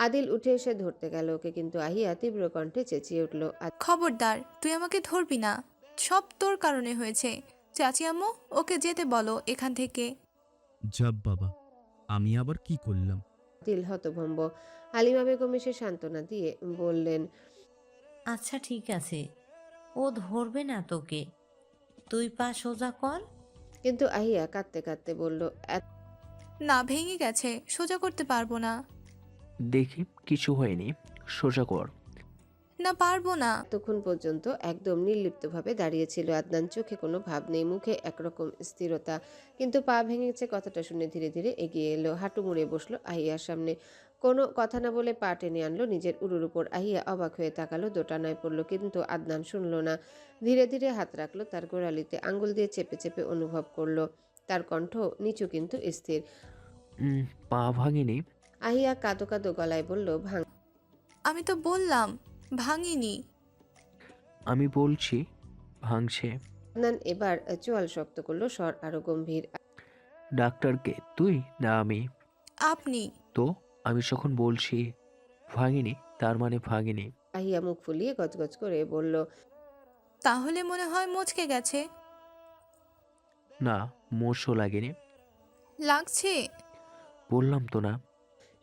আদিল উঠে এসে ধরতে গেল ওকে, কিন্তু আহিয়া তীব্র কণ্ঠে চেঁচিয়ে উঠল। খবরদার, তুই আমাকে ধরবি না। সব তোর কারণে হয়েছে। চাচি আম্মু, ওকে যেতে বলো এখান থেকে। যাব বাবা, আমি আবার কি করলাম? আদিল হতভম্ব। হালিমা বেগম এসে সান্ত্বনা দিয়ে বললেন, আচ্ছা ঠিক আছে, ও ধরবে না তোকে, তুই পা সোজা কর। কিন্তু আহিয়া কাঁদতে কাঁদতে বলল, না, ভেঙে গেছে, সোজা করতে পারবো না। দেখি কিছু হয়নি, সোজা কর। না, পারবো না। এতক্ষণ পর্যন্ত একদম নির্লিপ্তভাবে দাঁড়িয়েছিল আদনান। চোখে কোনো ভাব নেই, মুখে একরকম স্থিরতা। কিন্তু পা ভেঙেছে কথাটা শুনে ধীরে ধীরে এগিয়ে এলো, হাঁটু মুড়ে বসলো আহিয়ার সামনে। কোনো কথা না বলে পা টেনে আনলো নিজের উরুর উপর। আহিয়া অবাক হয়ে তাকালো, দোটানায় পড়লো, কিন্তু আদনান শুনল না। ধীরে ধীরে হাত রাখলো তার গোড়ালিতে, আঙ্গুল দিয়ে চেপে চেপে অনুভব করলো। তার কণ্ঠ নিচু কিন্তু স্থির। পা ভাঙিনি। আহিয়া কাঁদো কাঁদো গলায় বলল, আমি তো বললাম ভাঙিনি। আমি বলছি ভাঙছে। আদনান এবার চোয়াল শক্ত করলো, স্বর আরো গম্ভীর। ডাক্তারকে তুই না আমি? আপনি। তো আমি যখন বলছি ভাঙিনি, তার মানে ভাঙিনি। আহিয়া মুখ ফুলিয়ে গজগজ করে বলল, তাহলে মনে হয় মচকে গেছে। না, মোষও লাগেনি। লাগছে। বললাম তো না।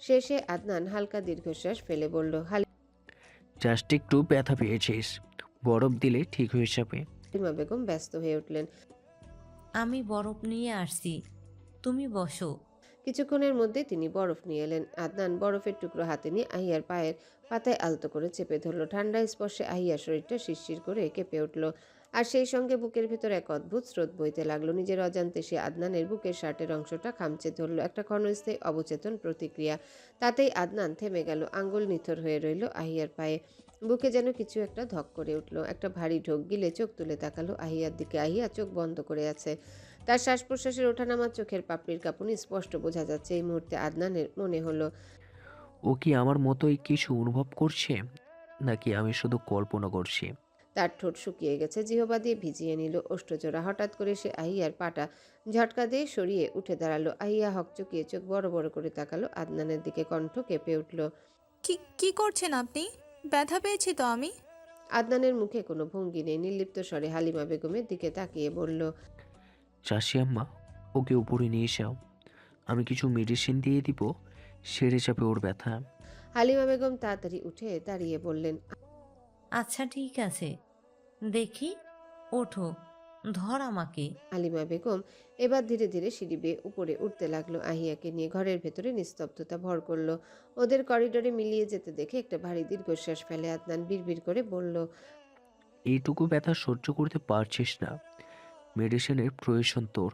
শেষে আদনান হালকা দীর্ঘশ্বাস ফেলে বলল, জাস্ট একটু ব্যথা পেয়েছিস, বরফ দিলে ঠিক হয়ে যাবে। হালিমা বেগম ব্যস্ত হয়ে উঠলেন। আমি বরফ নিয়ে আসছি, তুমি বসো। কিছুক্ষণের মধ্যে তিনি বরফ নিয়ে এলেন। আদনান বরফের টুকরো হাতে নিয়ে আহিয়ার পায়ের পাতায় আলতো করে চেপে ধরল। ঠান্ডা স্পর্শে আহিয়ার শরীরটা শিরশির করে কেঁপে উঠল, আর সেই সঙ্গে বুকের ভেতর এক অদ্ভুত স্রোত বইতে লাগলো। নিজের অজান্তে সে আদনানের বুকের শার্টের অংশটা খামচে ধরল, একটা ক্ষণস্থায়ী অবচেতন প্রতিক্রিয়া। তাতেই আদনান থেমে গেল, আঙ্গুল নিথর হয়ে রইল আহিয়ার পায়ে। বুকে যেন কিছু একটা ধক করে উঠল, একটা ভারী ঢোক গিলে চোখ তুলে তাকালো আহিয়ার দিকে। আহিয়া চোখ বন্ধ করে আছে, তার শ্বাস প্রশ্বাসের ওঠানামা, চোখের পাপড়ির কাঁপুনি স্পষ্ট বোঝা যাচ্ছে। এই মুহূর্তে আদনানের মনে হলো ও কি আমার মতোই কিছু অনুভব করছে, নাকি আমি শুধু কল্পনা করছি? তার ঠোঁট শুকিয়ে গেছে, জিহবা দিয়ে ভিজিয়ে নিল ওষ্ঠজোড়া। হঠাৎ করে সে আহিয়ার পাটা ঝটকা দিয়ে সরিয়ে উঠে দাঁড়ালো। আহিয়া হকচকিয়ে চোখ বড় বড় করে তাকালো আদনানের দিকে, কণ্ঠ কেঁপে উঠল। কি কি করছেন আপনি? ব্যথা পেয়েছি তো আমি। আদনানের মুখে কোনো ভঙ্গি নেই, নির্লিপ্ত স্বরে হালিমা বেগমের দিকে তাকিয়ে বলল, চাষি আম্মা, ওকে উপরে নিয়ে যাও, আমি কিছু মেডিসিন দিয়ে দিব, সেরে যাবে ওর ব্যথা। হালিমা বেগম তাড়াতাড়ি উঠে দাঁড়িয়ে বললেন, আচ্ছা ঠিক আছে, দেখি, ওঠো, ধর আমাকে। হালিমা বেগম এবার ধীরে ধীরে সিঁড়ি বেয়ে উপরে উঠতে লাগলো আহিয়াকে নিয়ে। ঘরের ভেতরে নিস্তব্ধতা ভর করলো। ওদের করিডোরে মিলিয়ে যেতে দেখে একটা ভারী দীর্ঘশ্বাস ফেলে আদনান বিড়বিড় করে বলল, এইটুকু ব্যথা সহ্য করতে পারছিস না, মেডিসিনের প্রয়োজন তোর।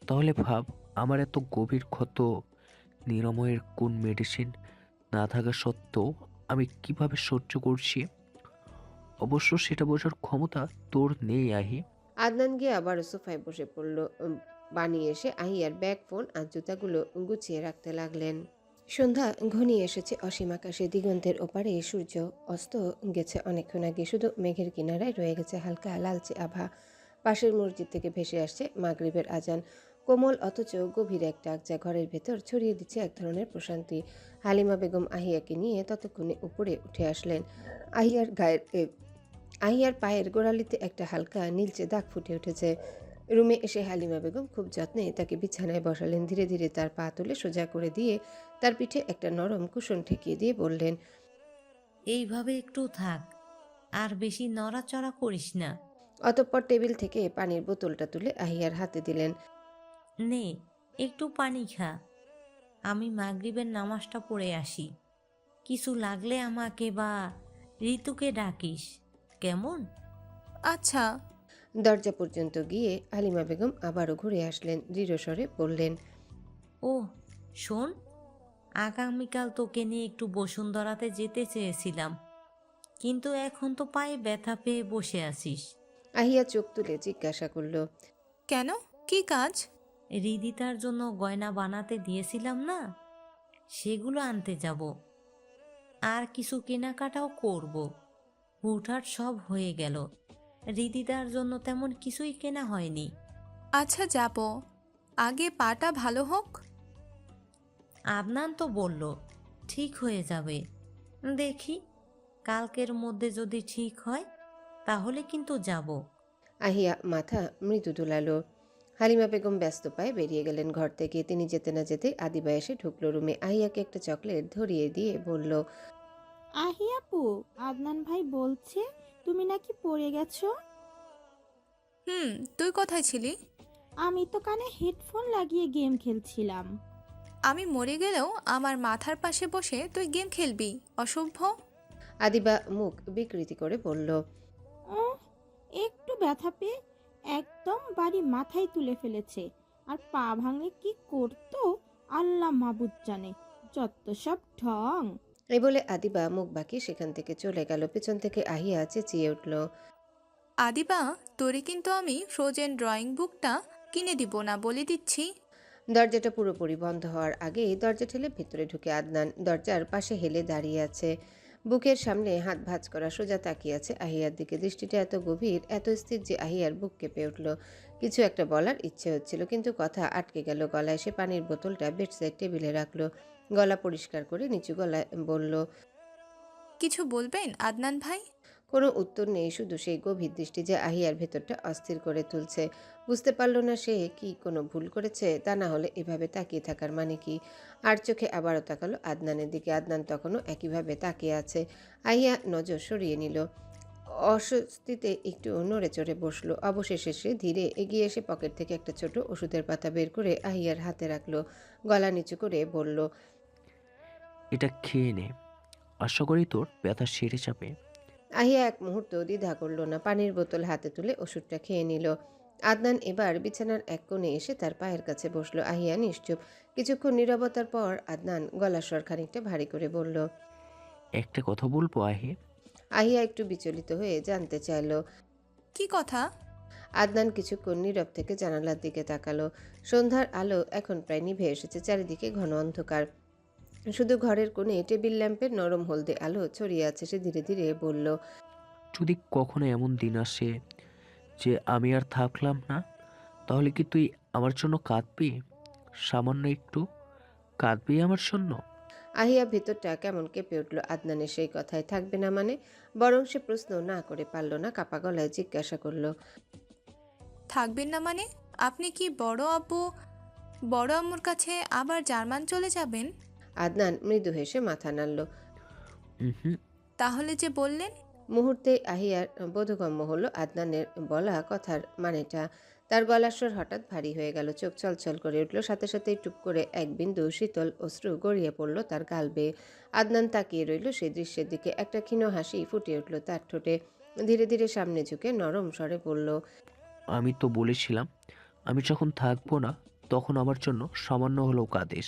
তাহলে ভাব, আমার এত গভীর ক্ষত নিরাময়ের কোন মেডিসিন না থাকা সত্ত্বেও আমি কিভাবে সহ্য করছি। অবশ্য সেটা বোঝার ক্ষমতা তোর নেই আহি। আদনান গিয়ে আবার সোফায় বসে পড়ল। বানিয়ে এসে আহিয়ার ব্যাগ, ফোন আর জুতাগুলো গুছিয়ে রাখতে লাগলেন। সন্ধ্যা ঘনিয়ে এসেছে, অসীম আকাশে দিগন্তের ওপারে সূর্য অস্ত গেছে অনেকক্ষণ আগে। শুধু মেঘের কিনারায় রয়ে গেছে হালকা লালচে আভা। পাশের মসজিদ থেকে ভেসে আসছে মাগরিবের আজান, কোমল অথচ গভীর এক ডাক, যা ঘরের ভেতর ছড়িয়ে দিচ্ছে এক ধরনের প্রশান্তি। হালিমা বেগম আহিয়াকে নিয়ে ততক্ষণে উপরে উঠে আসলেন। আহিয়ার পায়ের গোড়ালিতে একটা হালকা নীলচে দাগ ফুটে উঠেছে। রুমে এসে হালিমা বেগম খুব যত্নে তাকে বিছানায় বসালেন। ধীরে ধীরে তার পা তুলে সোজা করে দিয়ে তার পিঠে একটা নরম কুশন ঠেকিয়ে দিয়ে বললেন, এইভাবে একটু থাক, আর বেশি নড়াচড়া করিস না। অতঃপর টেবিল থেকে পানির বোতলটা তুলে আহিয়ার হাতে দিলেন। নে, একটু পানি খা, আমি মাগরিবের নামাজটা পড়ে আসি। কিছু লাগলে আমাকে বা ঋতুকে ডাকিস, কেমন? আচ্ছা। দরজা পর্যন্ত গিয়ে হালিমা বেগম আবারও ঘুরে আসলেন, দৃঢ়স্বরে বললেন, ও শোন, আগামীকাল তোকে নিয়ে একটু বসুন্ধরাতে যেতে চেয়েছিলাম, কিন্তু এখন তো পায়ে ব্যথা পেয়ে বসে আছিস। আহিয়া চোখ তুলে জিজ্ঞাসা করল, কেন? কি কাজ? হৃদিতার জন্য গয়না বানাতে দিয়েছিলাম না, সেগুলো আনতে যাব, আর কিছু কেনাকাটাও করব। হুটহাট সব হয়ে গেল, হৃদিতার জন্য তেমন কিছুই কেনা হয়নি। আচ্ছা, যাবো, আগে পাটা ভালো হোক। আদনান তো বলল ঠিক হয়ে যাবে। দেখি, কালকের মধ্যে যদি ঠিক হয় তাহলে কিন্তু যাব। আহিয়া মাথা মৃদু দুলালো। হালিমা বেগম ব্যস্ত পায়ে বেরিয়ে গেলেন ঘর থেকে। তিনি যেতে না যেতেই আদিবা এসে ঢুকলো রুমে। আহিয়াকে একটা চকলেট ধরিয়ে দিয়ে বলল, আপু, আদনান ভাই বলছে তুমি নাকি পড়ে গেছো। তুই কোথায় ছিলি? আমি তো কানে হেডফোন লাগিয়ে গেম খেলছিলাম। আমি মরে গেলেও আমার মাথার পাশে বসে তুই গেম খেলবি? অসভ্য। আদিবা মুখ বিকৃতি করে বলল, ও, একটু ব্যথা পেয়ে একদম বাড়ি মাথায় তুলে ফেলেছে। আর পা ভাঙলে কি করতো আল্লাহ মাবুদ জানে। যত সব ঢং। এই বলে আদিবা মুখ বাঁকিয়ে সেখান থেকে চলে গেল। পেছন থেকে আহিয়া চেঁচিয়ে উঠল, আদিবা, তোরে কিন্তু আমি ফ্রোজেন ড্রয়িং বুকটা কিনে দিব না, বলে দিচ্ছি। দরজাটা পুরোপুরি বন্ধ হওয়ার আগেই দরজা ঠেলে ভেতরে ঢুকে আদনান দরজার পাশে হেলে দাঁড়িয়ে আছে। বুকের সামনে হাত ভাঁজ করা, সোজা তাকিয়ে আছে আহিয়ার দিকে। দৃষ্টিটা এত গভীর, এত স্থির যে আহিয়ার বুক কেঁপে উঠল। কিছু একটা বলার ইচ্ছে হচ্ছিল, কিন্তু কথা আটকে গেল গলায়। সে পানির বোতলটা বেডসাইড টেবিলে রাখলো। গলা পরিষ্কার করে নিচু গলায় বলল, কিছু বলবেন আদনান ভাই? কোনো উত্তর নেই, শুধু সেই গভীর দৃষ্টি যে আহিয়ার ভেতরটা অস্থির করে তুলছে। বুঝতে পারল না সে কি কোনো ভুল করেছে, তা না হলে এভাবে তাকিয়ে থাকার মানে কি। আর চোখে আবারও তাকালো আদনানের দিকে। আদনান তখনও একইভাবে তাকিয়ে আছে। আহিয়া নজর সরিয়ে নিল। অস্বস্তিতে একটু নড়ে চড়ে বসলো। অবশেষে সে ধীরে এগিয়ে এসে পকেট থেকে একটা ছোট ওষুধের পাতা বের করে আহিয়ার হাতে রাখলো। গলা নিচু করে বলল, এটা খেয়ে নে, আশা করি তোর ব্যথা সেরে যাবে। আহিয়া এক মুহূর্ত দ্বিধা করল না। পানির বোতল হাতে তুলে ওষুধটা খেয়ে নিল। আদনান এবার বিছানার এক কোণে এসে তার পায়ের কাছে বসলো। আহিয়া নিশ্চুপ। কিছুক্ষণ নীরবতার পর আদনান গলার স্বর খানিকটা ভারী করে বলল, একটা কথা বলবো আহে? আহিয়া একটু বিচলিত হয়ে জানতে চাইল। কি কথা? আদনান কিছুক্ষণ নীরব থেকে জানালার দিকে তাকালো। সন্ধ্যার আলো এখন প্রায় নিভে এসেছে। চারিদিকে ঘন অন্ধকার। শুধু ঘরের কোণে টেবিল ল্যাম্পের নরম হলদে আলো ছড়িয়ে আছে। সে ধীরে ধীরে বলল, যদি কখনো এমন দিন আসে যে আমি আর থাকলাম না, তাহলে কি তুই আমার জন্য কাঁদবি? সামান্য একটু কাঁদবি আমার জন্য? আহিয়া ভেতরটা কেমন কেঁপে উঠল আদনানের সেই কথায়। থাকবে না মানে? বরং সে প্রশ্ন না করে পারল না, কাপা গলায় জিজ্ঞাসা করল, থাকবেন না মানে? আপনি কি বড় আম্মুর কাছে আবার জার্মান চলে যাবেন? আদনান মৃদু হেসে মাথা নাড়ল। হুম। তাহলে যে বললেন। মুহূর্তে আহিয়ার বোধগম্য হলো আদনানের বলা কথার মানেটা। তার গলার স্বর হঠাৎ ভারী হয়ে গেল। চোখ ছলছল করে উঠল। সাথে সাথেই টুপ করে এক বিন্দু শীতল অশ্রু গড়িয়ে পড়ল তার গাল বেয়ে। আদনান তাকিয়ে রইল সেই দৃশ্যের দিকে। একটা ক্ষীণ হাসি ফুটে উঠল তার ঠোঁটে। ধীরে ধীরে সামনে ঝুঁকে নরম স্বরে বলল, আমি তো বলেছিলাম আমি যখন থাকবো না তখন আমার জন্য সামান্য হলেও কাঁদিস,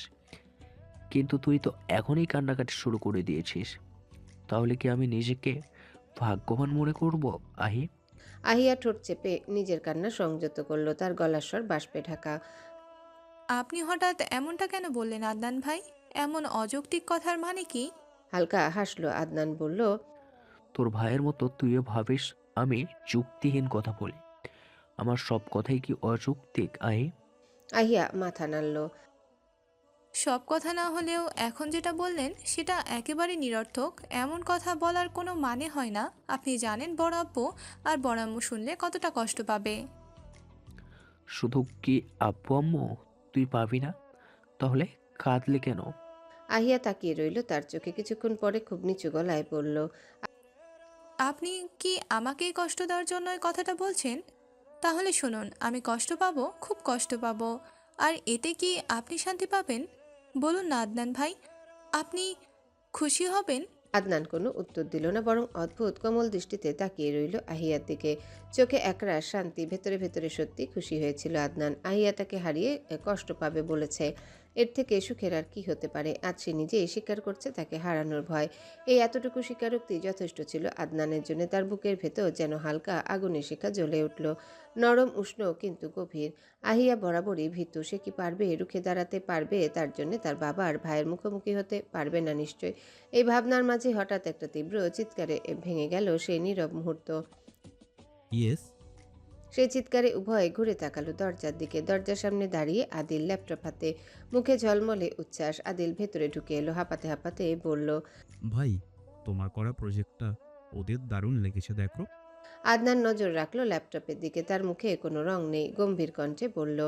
কিন্তু তুই তো এখনই কান্নাকাটি শুরু করে দিয়েছিস। তাহলে কি আমি নিজেকে ভাগ্যবান মনে করব আহি? আহিয়া ঠোঁট চেপে নিজের কান্না সংযত করল। তার গলার স্বর বাষ্পে ঢাকা। আপনি হঠাৎ এমনটা কেন বললেন আদনান ভাই? এমন অযৌক্তিক কথার মানে কি? হালকা হাসলো আদনান। বলল, তোর ভাইয়ের মতো তুইও ভাবিস আমি যুক্তিহীন কথা বলি? আমার সব কথাই কি অযৌক্তিক আহি? আহিয়া মাথা নাড়ল। সব কথা না হলেও এখন যেটা বললেন সেটা একেবারে নিরর্থক। এমন কথা বলার কোনো মানে হয় না। আপনি জানেন বড় আব্বু আর বড় আম্মু শুনলে কতটা কষ্ট পাবে। শুধু কি আব্বু আম্মু? তুই পাবি না? তাহলে কাঁদলে কেন? আহিয়া তাকিয়ে রইল তার চোখে। কিছুক্ষণ পরে খুব নিচু গলায় বলল, আপনি কি আমাকে কষ্ট দেওয়ার জন্য এই কথাটা বলছেন? তাহলে শুনুন, আমি কষ্ট পাবো, খুব কষ্ট পাবো। আর এতে কি আপনি শান্তি পাবেন? বলুন না আদনান ভাই, আপনি খুশি হবেন? আদনান কোনো উত্তর দিল না, বরং অদ্ভুত কোমল দৃষ্টিতে তাকিয়ে রইল আহিয়ার দিকে। চোখে একরাশ শান্তি। ভেতরে ভেতরে সত্যি খুশি হয়েছিল আদনান। আহিয়া তাকে হারিয়ে কষ্ট পাবে বলেছে। এর থেকে সুখের আর কি হতে পারে? আজ সে নিজেই স্বীকার করছে তাকে হারানোর ভয়। এই এতটুকু স্বীকারোক্তি যথেষ্ট ছিল আদনানের জন্য। তার বুকের ভেতর যেন হালকা আগুনের শিখা জ্বলে উঠল। নরম উষ্ণ কিন্তু গভীর। আহিয়া বরাবরই ভীতু। সে কি পারবে রুখে দাঁড়াতে? পারবে তার জন্য তার বাবা আর ভাইয়ের মুখোমুখি হতে? পারবে না নিশ্চয়। এই ভাবনার মাঝে হঠাৎ একটা তীব্র চিৎকারে ভেঙে গেল সেই নীরব মুহূর্ত। ইয়েস। সেই চিৎকারে উভয়ে ঘুরে তাকালো দরজার দিকে। দরজার সামনে দাঁড়িয়ে আদিল, ল্যাপটপ হাতে, মুখে ঝলমলে উচ্ছ্বাস। আদিল ভেতরে ঢুকে এলো, হাঁপাতে হাঁপাতে বলল, ভাই, তোমার করা প্রজেক্টটা ওদের দারুণ লেগেছে দেখো। আদনান নজর রাখলো ল্যাপটপের দিকে। তার মুখে কোনো রং নেই, গম্ভীর কণ্ঠে বলল,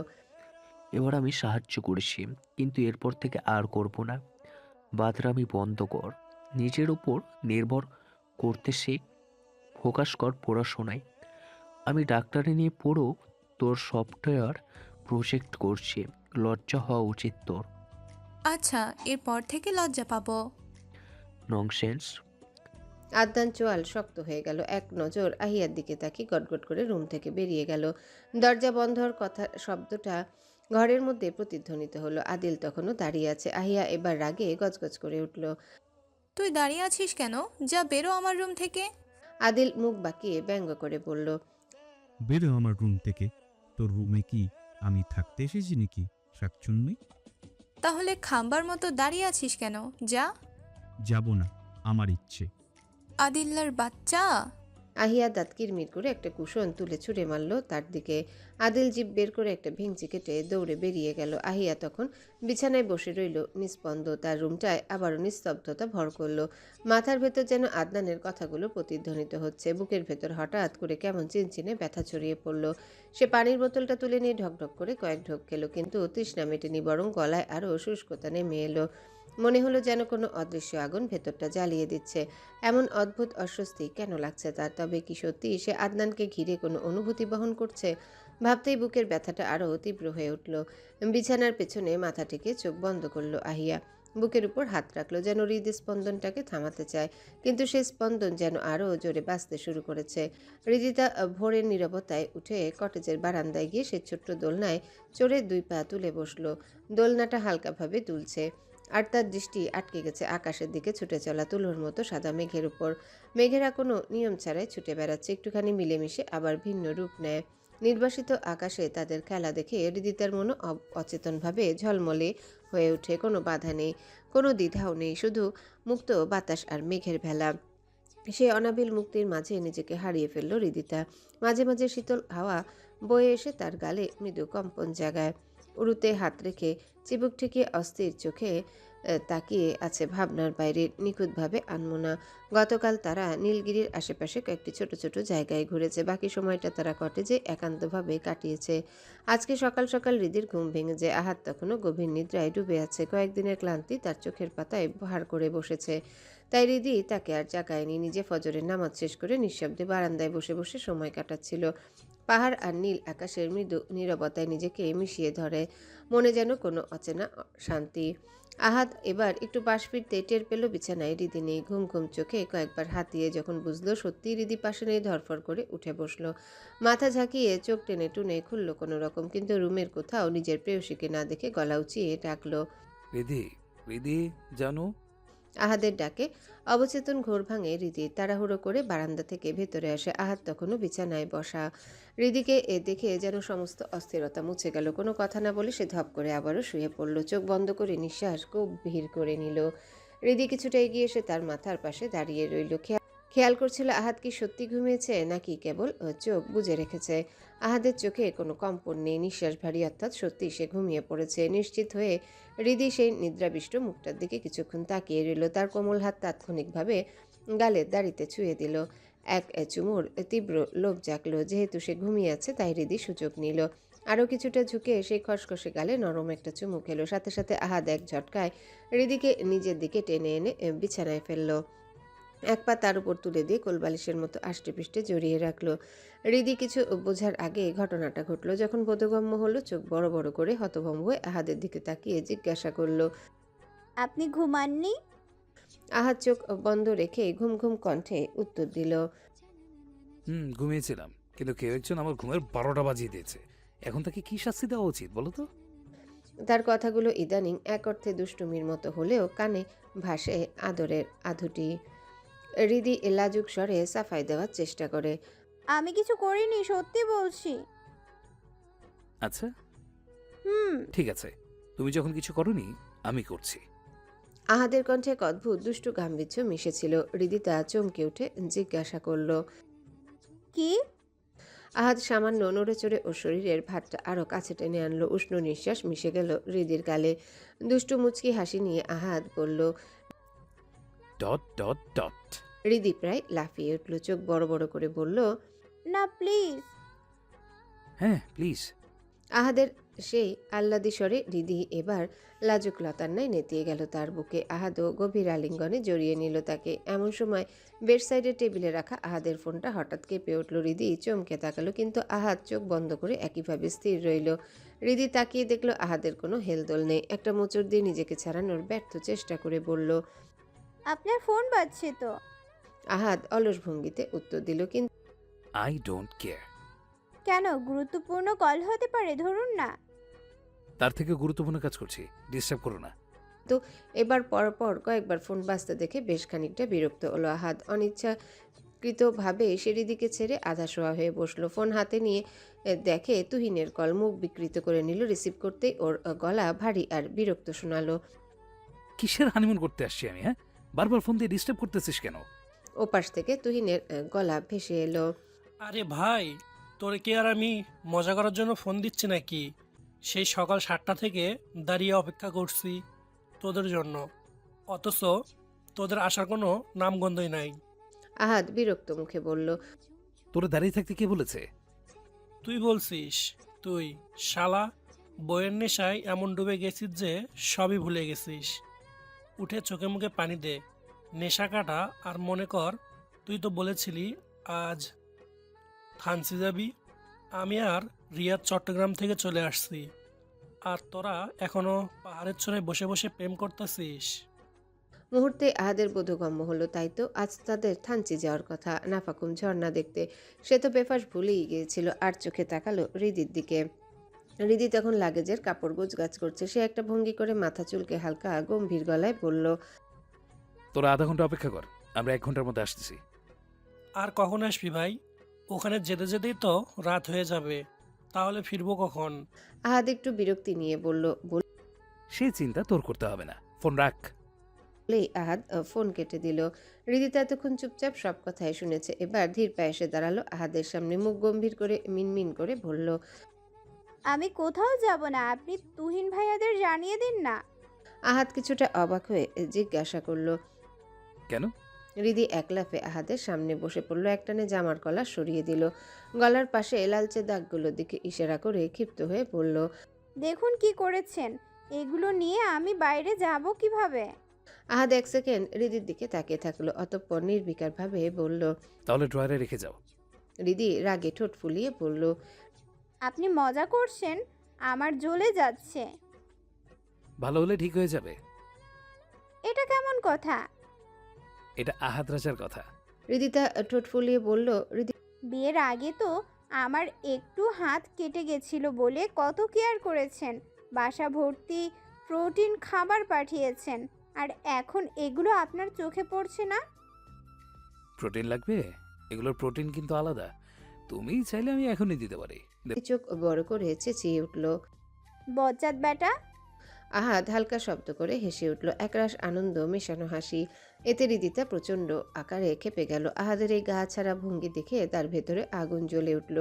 এবার আমি সাহায্য করেছি, কিন্তু এরপর থেকে আর করব না। বাদরামি বন্ধ কর, নিজের উপর নির্ভর করতে শেখ, ফোকাস কর পড়াশোনায়। আমি ডাক্তারি নিয়ে পড়ো, তোর সফটওয়্যার প্রজেক্ট করছি, লজ্জা হওয়া উচিত তোর। আচ্ছা, এরপর থেকে লজ্জা পাবো। ননসেন্স। আদনান চোয়াল শক্ত হয়ে গেল। এক নজর আহিয়ার দিকে তাকিয়ে গটগট করে রুম থেকে বেরিয়ে গেল। দরজা বন্ধ হওয়ার কথা শব্দটা ঘরের মধ্যে প্রতিধ্বনিত হলো। আদিল তখনও দাঁড়িয়ে আছে। আহিয়া এবার রাগে গজগজ করে উঠল। তুই দাঁড়িয়ে আছিস কেন? যা বেরো আমার রুম থেকে। আদিল মুখ বাঁকিয়ে ব্যঙ্গ করে বলল, বেরো আমার রুম থেকে। তোর রুমে কি আমি থাকতে এসেছি নাকি শাকচুন্নি? তাহলে খাম্বার মতো দাঁড়িয়ে আছিস কেন? যা। যাব না, আমার ইচ্ছে। আদিল্লার বাচ্চা। আহিয়া দাঁত কিরমির করে একটা কুশন তুলে ছুঁড়ে মারল তার দিকে। আদিল জিভ বের করে একটা ভেঙচি কেটে দৌড়ে বেরিয়ে গেল। আহিয়া তখন বিছানায় বসে রইল নিস্পন্দ। তার রুমটায় আবারও নিস্তব্ধতা ভর করল। মাথার ভেতর যেন আদনানের কথাগুলো প্রতিধ্বনিত হচ্ছে। বুকের ভেতর হঠাৎ করে কেমন চিনচিনে ব্যথা ছড়িয়ে পড়ল। সে পানির বোতলটা তুলে নিয়ে ঢকঢক করে কয়েক ঢোক খেলো, কিন্তু তৃষ্ণা মেটেনি, বরং গলায় আরও শুষ্কতা নেমে এলো। মনে হলো যেন কোনো অদৃশ্য আগুন ভেতরটা জ্বালিয়ে দিচ্ছে। এমন অদ্ভুত অস্বস্তি কেন লাগছে তার? তবে কি সত্যি সে আদনানকে ঘিরে কোনো অনুভূতি বহন করছে? ভাবতেই বুকের ব্যথাটা আরও তীব্র হয়ে উঠল। বিছানার পেছনে মাথা ঠেকে চোখ বন্ধ করলো আহিয়া। বুকের উপর হাত রাখলো, যেন হৃদস্পন্দনটাকে থামাতে চায়, কিন্তু সেই স্পন্দন যেন আরও জোরে বাজতে শুরু করেছে। হৃদিতা ভোরের নীরবতায় উঠে কটেজের বারান্দায় গিয়ে সে ছোট্ট দোলনায় চড়ে 2 পা তুলে বসলো। দোলনাটা হালকাভাবে দুলছে, আর তার দৃষ্টি আটকে গেছে আকাশের দিকে ছুটে চলা তুলোর মতো সাদা মেঘের উপর। মেঘেরা কোনো নিয়ম ছাড়াই ছুটে বেড়াচ্ছে, একটুখানি মিলেমিশে আবার ভিন্ন রূপ নেয়। নির্বাসিত আকাশে তাদের খেলা দেখে হৃদিতার মনও অচেতনভাবে ঝলমলে হয়ে ওঠে। কোনো বাধা নেই, কোনো দ্বিধাও নেই, শুধু মুক্ত বাতাস আর মেঘের ভেলা। সে অনাবিল মুক্তির মাঝে নিজেকে হারিয়ে ফেলল হৃদিতা। মাঝে মাঝে শীতল হাওয়া বয়ে এসে তার গালে মৃদু কম্পন জাগায়। উড়ুতে হাত রেখে চিবুক ঠেকিয়ে অস্থির চোখে তাকিয়ে আছে ভাবনার বাইরে, নিখুঁতভাবে আনমনা। গতকাল তারা নীলগিরির আশেপাশে কয়েকটি ছোট ছোট জায়গায় ঘুরেছে, বাকি সময়টা তারা কটেজে একান্তভাবে কাটিয়েছে। আজকে সকাল সকাল হৃদির ঘুম ভেঙে যায়। আহাত তখনও গভীর নিদ্রায় ডুবে আছে। কয়েকদিনের ক্লান্তি তার চোখের পাতায় ভার করে বসেছে। তাই হৃদি তাকে আর জাগায়নি। নিজে ফজরের নামাজ শেষ করে নিঃশব্দে বারান্দায় বসে বসে সময় কাটাচ্ছিল। পাহাড় আর নীল আকাশের মৃদু নীরবতায় নিজেকে মিশিয়ে ধরে। মনে যেন কোনো অচেনা শান্তি। আহাদ এবার একটু পাশ ফিরতে টের পেল বিছানায় হৃদি নেই। ঘুম ঘুম চোখে কয়েকবার হাত দিয়ে যখন বুঝলো সত্যি হৃদি পাশে নেই, ধরফর করে উঠে বসলো। মাথা ঝাঁকিয়ে চোখ টেনে টুনে খুলল কোনো রকম, কিন্তু রুমের কোথাও নিজের প্রেয়সীকে না দেখে গলা উঁচিয়ে ডাকলো। রিধি, রিধি, জানো? আহাদের ডাকে অবচেতন ঘোর ভাঙে হৃদি। তাড়াহুড়ো করে বারান্দা থেকে ভেতরে আসে। আহাদ তখনও বিছানায় বসা। হৃদিকে দেখে যেন সমস্ত অস্থিরতা মুছে গেল। কোনো কথা না বলে সে ধপ করে আবারও শুয়ে পড়ল। চোখ বন্ধ করে নিঃশ্বাস গভীর করে নিল। হৃদি কিছুটা এগিয়ে এসে তার মাথার পাশে দাঁড়িয়ে রইল। খেয়াল করছিল আহাদ কি সত্যি ঘুমিয়েছে নাকি কেবল চোখ বুজে রেখেছে। আহাদের চোখে কোনো কম্পন নেই, নিঃশ্বাস ভারী, অর্থাৎ সত্যি সে ঘুমিয়ে পড়েছে। নিশ্চিত হয়ে হৃদি সেই নিদ্রাবিষ্ট মুখটার দিকে কিছুক্ষণ তাকিয়ে রইল। তার কোমল হাত তাৎক্ষণিকভাবে গালের দাড়িতে ছুঁয়ে দিল। এক চুমুর তীব্র লোভ জাগলো। যেহেতু সে ঘুমিয়ে আছে তাই হৃদি সুযোগ নিল। আরও কিছুটা ঝুঁকে সেই খসখসে গালে নরম একটা চুমু খেলো। সাথে সাথে আহাদ এক ঝটকায় হৃদিকে নিজের দিকে টেনে এনে বিছানায় ফেলল। এক পা তার উপর তুলে দিয়ে কোলবালিশের মতো আষ্টেপৃষ্টে জড়িয়ে রাখলো। হৃদি কিছু বোঝার আগে ঘটনাটা ঘটলো। যখন বোধগম্য হলো, চোখ বড় বড় করে হতভম্ব হয়ে আহাদের দিকে তাকিয়ে জিজ্ঞাসা করলো, আপনি ঘুমাননি? আহাদ চোখ বন্ধ রেখে ঘুম ঘুম কণ্ঠে উত্তর দিল, ঘুমিয়েছিলাম, কিন্তু কেউ একজন আমার ঘুমের 12টা বাজিয়ে দিয়েছে। এখন তাকে কি শাস্তি দেওয়া উচিত বলো তো? তার কথাগুলো ইদানিং এক অর্থে দুষ্টুমির মতো হলেও কানে ভাসে আদরের আধুটি। হৃদি লাজুক স্বরে সাফাই দেওয়ার চেষ্টা করে। আমি কিছু করিনি, সত্যি বলছি। আচ্ছা, হুম। ঠিক আছে, তুমি যখন কিছু করনি আমি করছি। আহাদের কণ্ঠে এক অদ্ভুত দুষ্টু গাম্ভীর্য মিশেছিল। হৃদি তা চমকে উঠে জিজ্ঞাসা করলো, কি? আহাদ সামান্য নড়ে চড়ে ওর শরীরের ভাতটা আরও কাছে টেনে আনলো। উষ্ণ নিঃশ্বাস মিশে গেল হৃদির গালে। দুষ্টু মুচকি হাসি নিয়ে আহাদ বলল। Dot dot dot. হৃদি প্রায় লাফিয়ে উঠল, চোখ বড় বড় করে বলল, না প্লিজ। হ্যাঁ প্লিজ। আহাদের সেই আহ্লাদি স্বরে হৃদি এবার লাজুক লতার ন্যায় নেতিয়ে গেল তার বুকে। আহাদও গভীর আলিঙ্গনে জড়িয়ে নিল তাকে। এমন সময় বেডসাইডের টেবিলে রাখা আহাদের ফোনটা হঠাৎ কেঁপে উঠল। হৃদি চমকে তাকালো, কিন্তু আহাদ চোখ বন্ধ করে একইভাবে স্থির রইল। হৃদি তাকিয়ে দেখল আহাদের কোনো হেলদোল নেই। একটা মোচড় দিয়ে নিজেকে ছাড়ানোর ব্যর্থ চেষ্টা করে বলল। আপনার ফোন বাজছে তো। আহাদ অলস ভঙ্গিতে উত্তর দিল, কিন্তু আই ডোন্ট কেয়ার। কেন, গুরুত্বপূর্ণ কল হতে পারে, ধরুন না। তার থেকে গুরুত্বপূর্ণ কাজ করছি, ডিস্টার্ব করো না। এবার পরপর কয়েকবার ফোন বাজতে দেখে বেশ খানিকটা বিরক্ত হলো আহাদ। অনিচ্ছাকৃতভাবে সিঁড়িদিকে ছেড়ে আধা শোয়া হয়ে বসলো। ফোন হাতে নিয়ে দেখে তুহিনের কল। মুখ বিকৃত করে নিল। রিসিভ করতেই ওর গলা ভারী আর বিরক্ত শোনালো। কিসের হানিমুন করতে আসছি আমি? হ্যাঁ, বারবার ফোন দিয়ে ডিস্টার্ব করতেছিস কেন? ওপাশ থেকে তুহিনের গলা ভেসে এলো। আরে ভাই, তোর কি আর আমি মজা করার জন্য ফোন দিচ্ছি নাকি? সেই সকাল 7টা থেকে দাঁড়িয়ে অপেক্ষা করছি তোদের জন্য, অথচ তোদের আসার কোনো নামগন্ধই নাই। আহাদ বিরক্ত মুখে বলল। তোরে দাঁড়িয়ে থাকতে কে বলেছে? তুই বলছিস। তুই শালা বইয়ের নেশায় এমন ডুবে গেছিস যে সবই ভুলে গেছিস। উঠে চোখে মুখে পানি দে, নেশা কাটা। আর মনে কর, তুই তো বলেছিলি আজ থানসি যাবি। আমি আর রিয়াদ চট্টগ্রাম থেকে চলে আসছি, আর তোরা এখনো পাহাড়ের চরে বসে বসে প্রেম করতেছিস। মুহূর্তে আহাদের বোধগম্য হলো, তাই তো আজ তাদের থানচি যাওয়ার কথা, নাফাকুম ঝর্ণা দেখতে। সে তো বেফাস ভুলেই গিয়েছিল। আর চোখে তাকালো হৃদির দিকে। হৃদি তখন লাগেজের কাপড় গোছগাছ করছে। সে একটা ভঙ্গি করে মাথা চুলকে হালকা গম্ভীর গলায় বলল। তোরা আধা ঘন্টা অপেক্ষা কর, আমরা 1 ঘন্টার মধ্যে আসতেছি। আর কখন আসবি ভাই? ওখানে যেতে যেতেই তো রাত হয়ে যাবে, তাহলে ফিরবো কখন? আহাদ একটু বিরক্তি নিয়ে বলল। সেই চিন্তা তোর করতে হবে না, ফোন রাখ। বলেই আহাদ ফোন কেটে দিল। হৃদিতা এতক্ষণ চুপচাপ সব কথাই শুনেছে। এবার ধীর পায়ে এসে দাঁড়ালো আহাদের সামনে। মুখ গম্ভীর করে মিনমিন করে বলল। আমি কোথাও যাব না, আপনি তুহিন ভাইয়াদের জানিয়ে দিন না। আহাদ কিছুটা অবাক হয়ে জিজ্ঞাসা করলো। কেন? হৃদি এক লাফে আহাদের সামনে বসে পড়ল। একটানে জামার কলার সরিয়ে দিল। গলার পাশে লালচে দাগগুলোর দিকে ইশারা করে ক্ষিপ্ত হয়ে বলল। দেখুন কি করেছেন, এগুলো নিয়ে আমি বাইরে যাব কিভাবে? আহাদ 1 সেকেন্ড হৃদির দিকে তাকিয়ে থাকলো, অতঃপর নির্বিকারভাবে বলল। তাহলে ড্রয়ারে রেখে যাও। হৃদি রাগে ঠোঁট ফুলিয়ে বলল। আপনি মজা করছেন, আমার জ্বলে যাচ্ছে। ভালো হলে ঠিক হয়ে যাবে। এটা কেমন কথা? এটা আহাদ রাজার কথা। হৃদিতা ঠোঁট ফুলিয়ে বলল। বিয়ের আগে তো আমার একটু হাত কেটে গেছিল বলে কত কেয়ার করেছেন, বাসা ভর্তি প্রোটিন খাবার পাঠিয়েছেন, আর এখন এগুলো আপনার চোখে পড়ছে না? প্রোটিন লাগবে? এগুলোর প্রোটিন কিন্তু আলাদা। তুমি চাইলে আমি এখনই দিতে পারি। চোখ বড় করে চেঁচিয়ে উঠল। বজ্জাত বেটা! আহাদ হালকা শব্দ করে হেসে উঠল, একরাশ আনন্দ মেশানো হাসি। এতে হৃদিতা প্রচণ্ড আকারে খেপে গেল। আহাদের এই গা ছাড়া ভঙ্গি দেখে তার ভেতরে আগুন জ্বলে উঠল।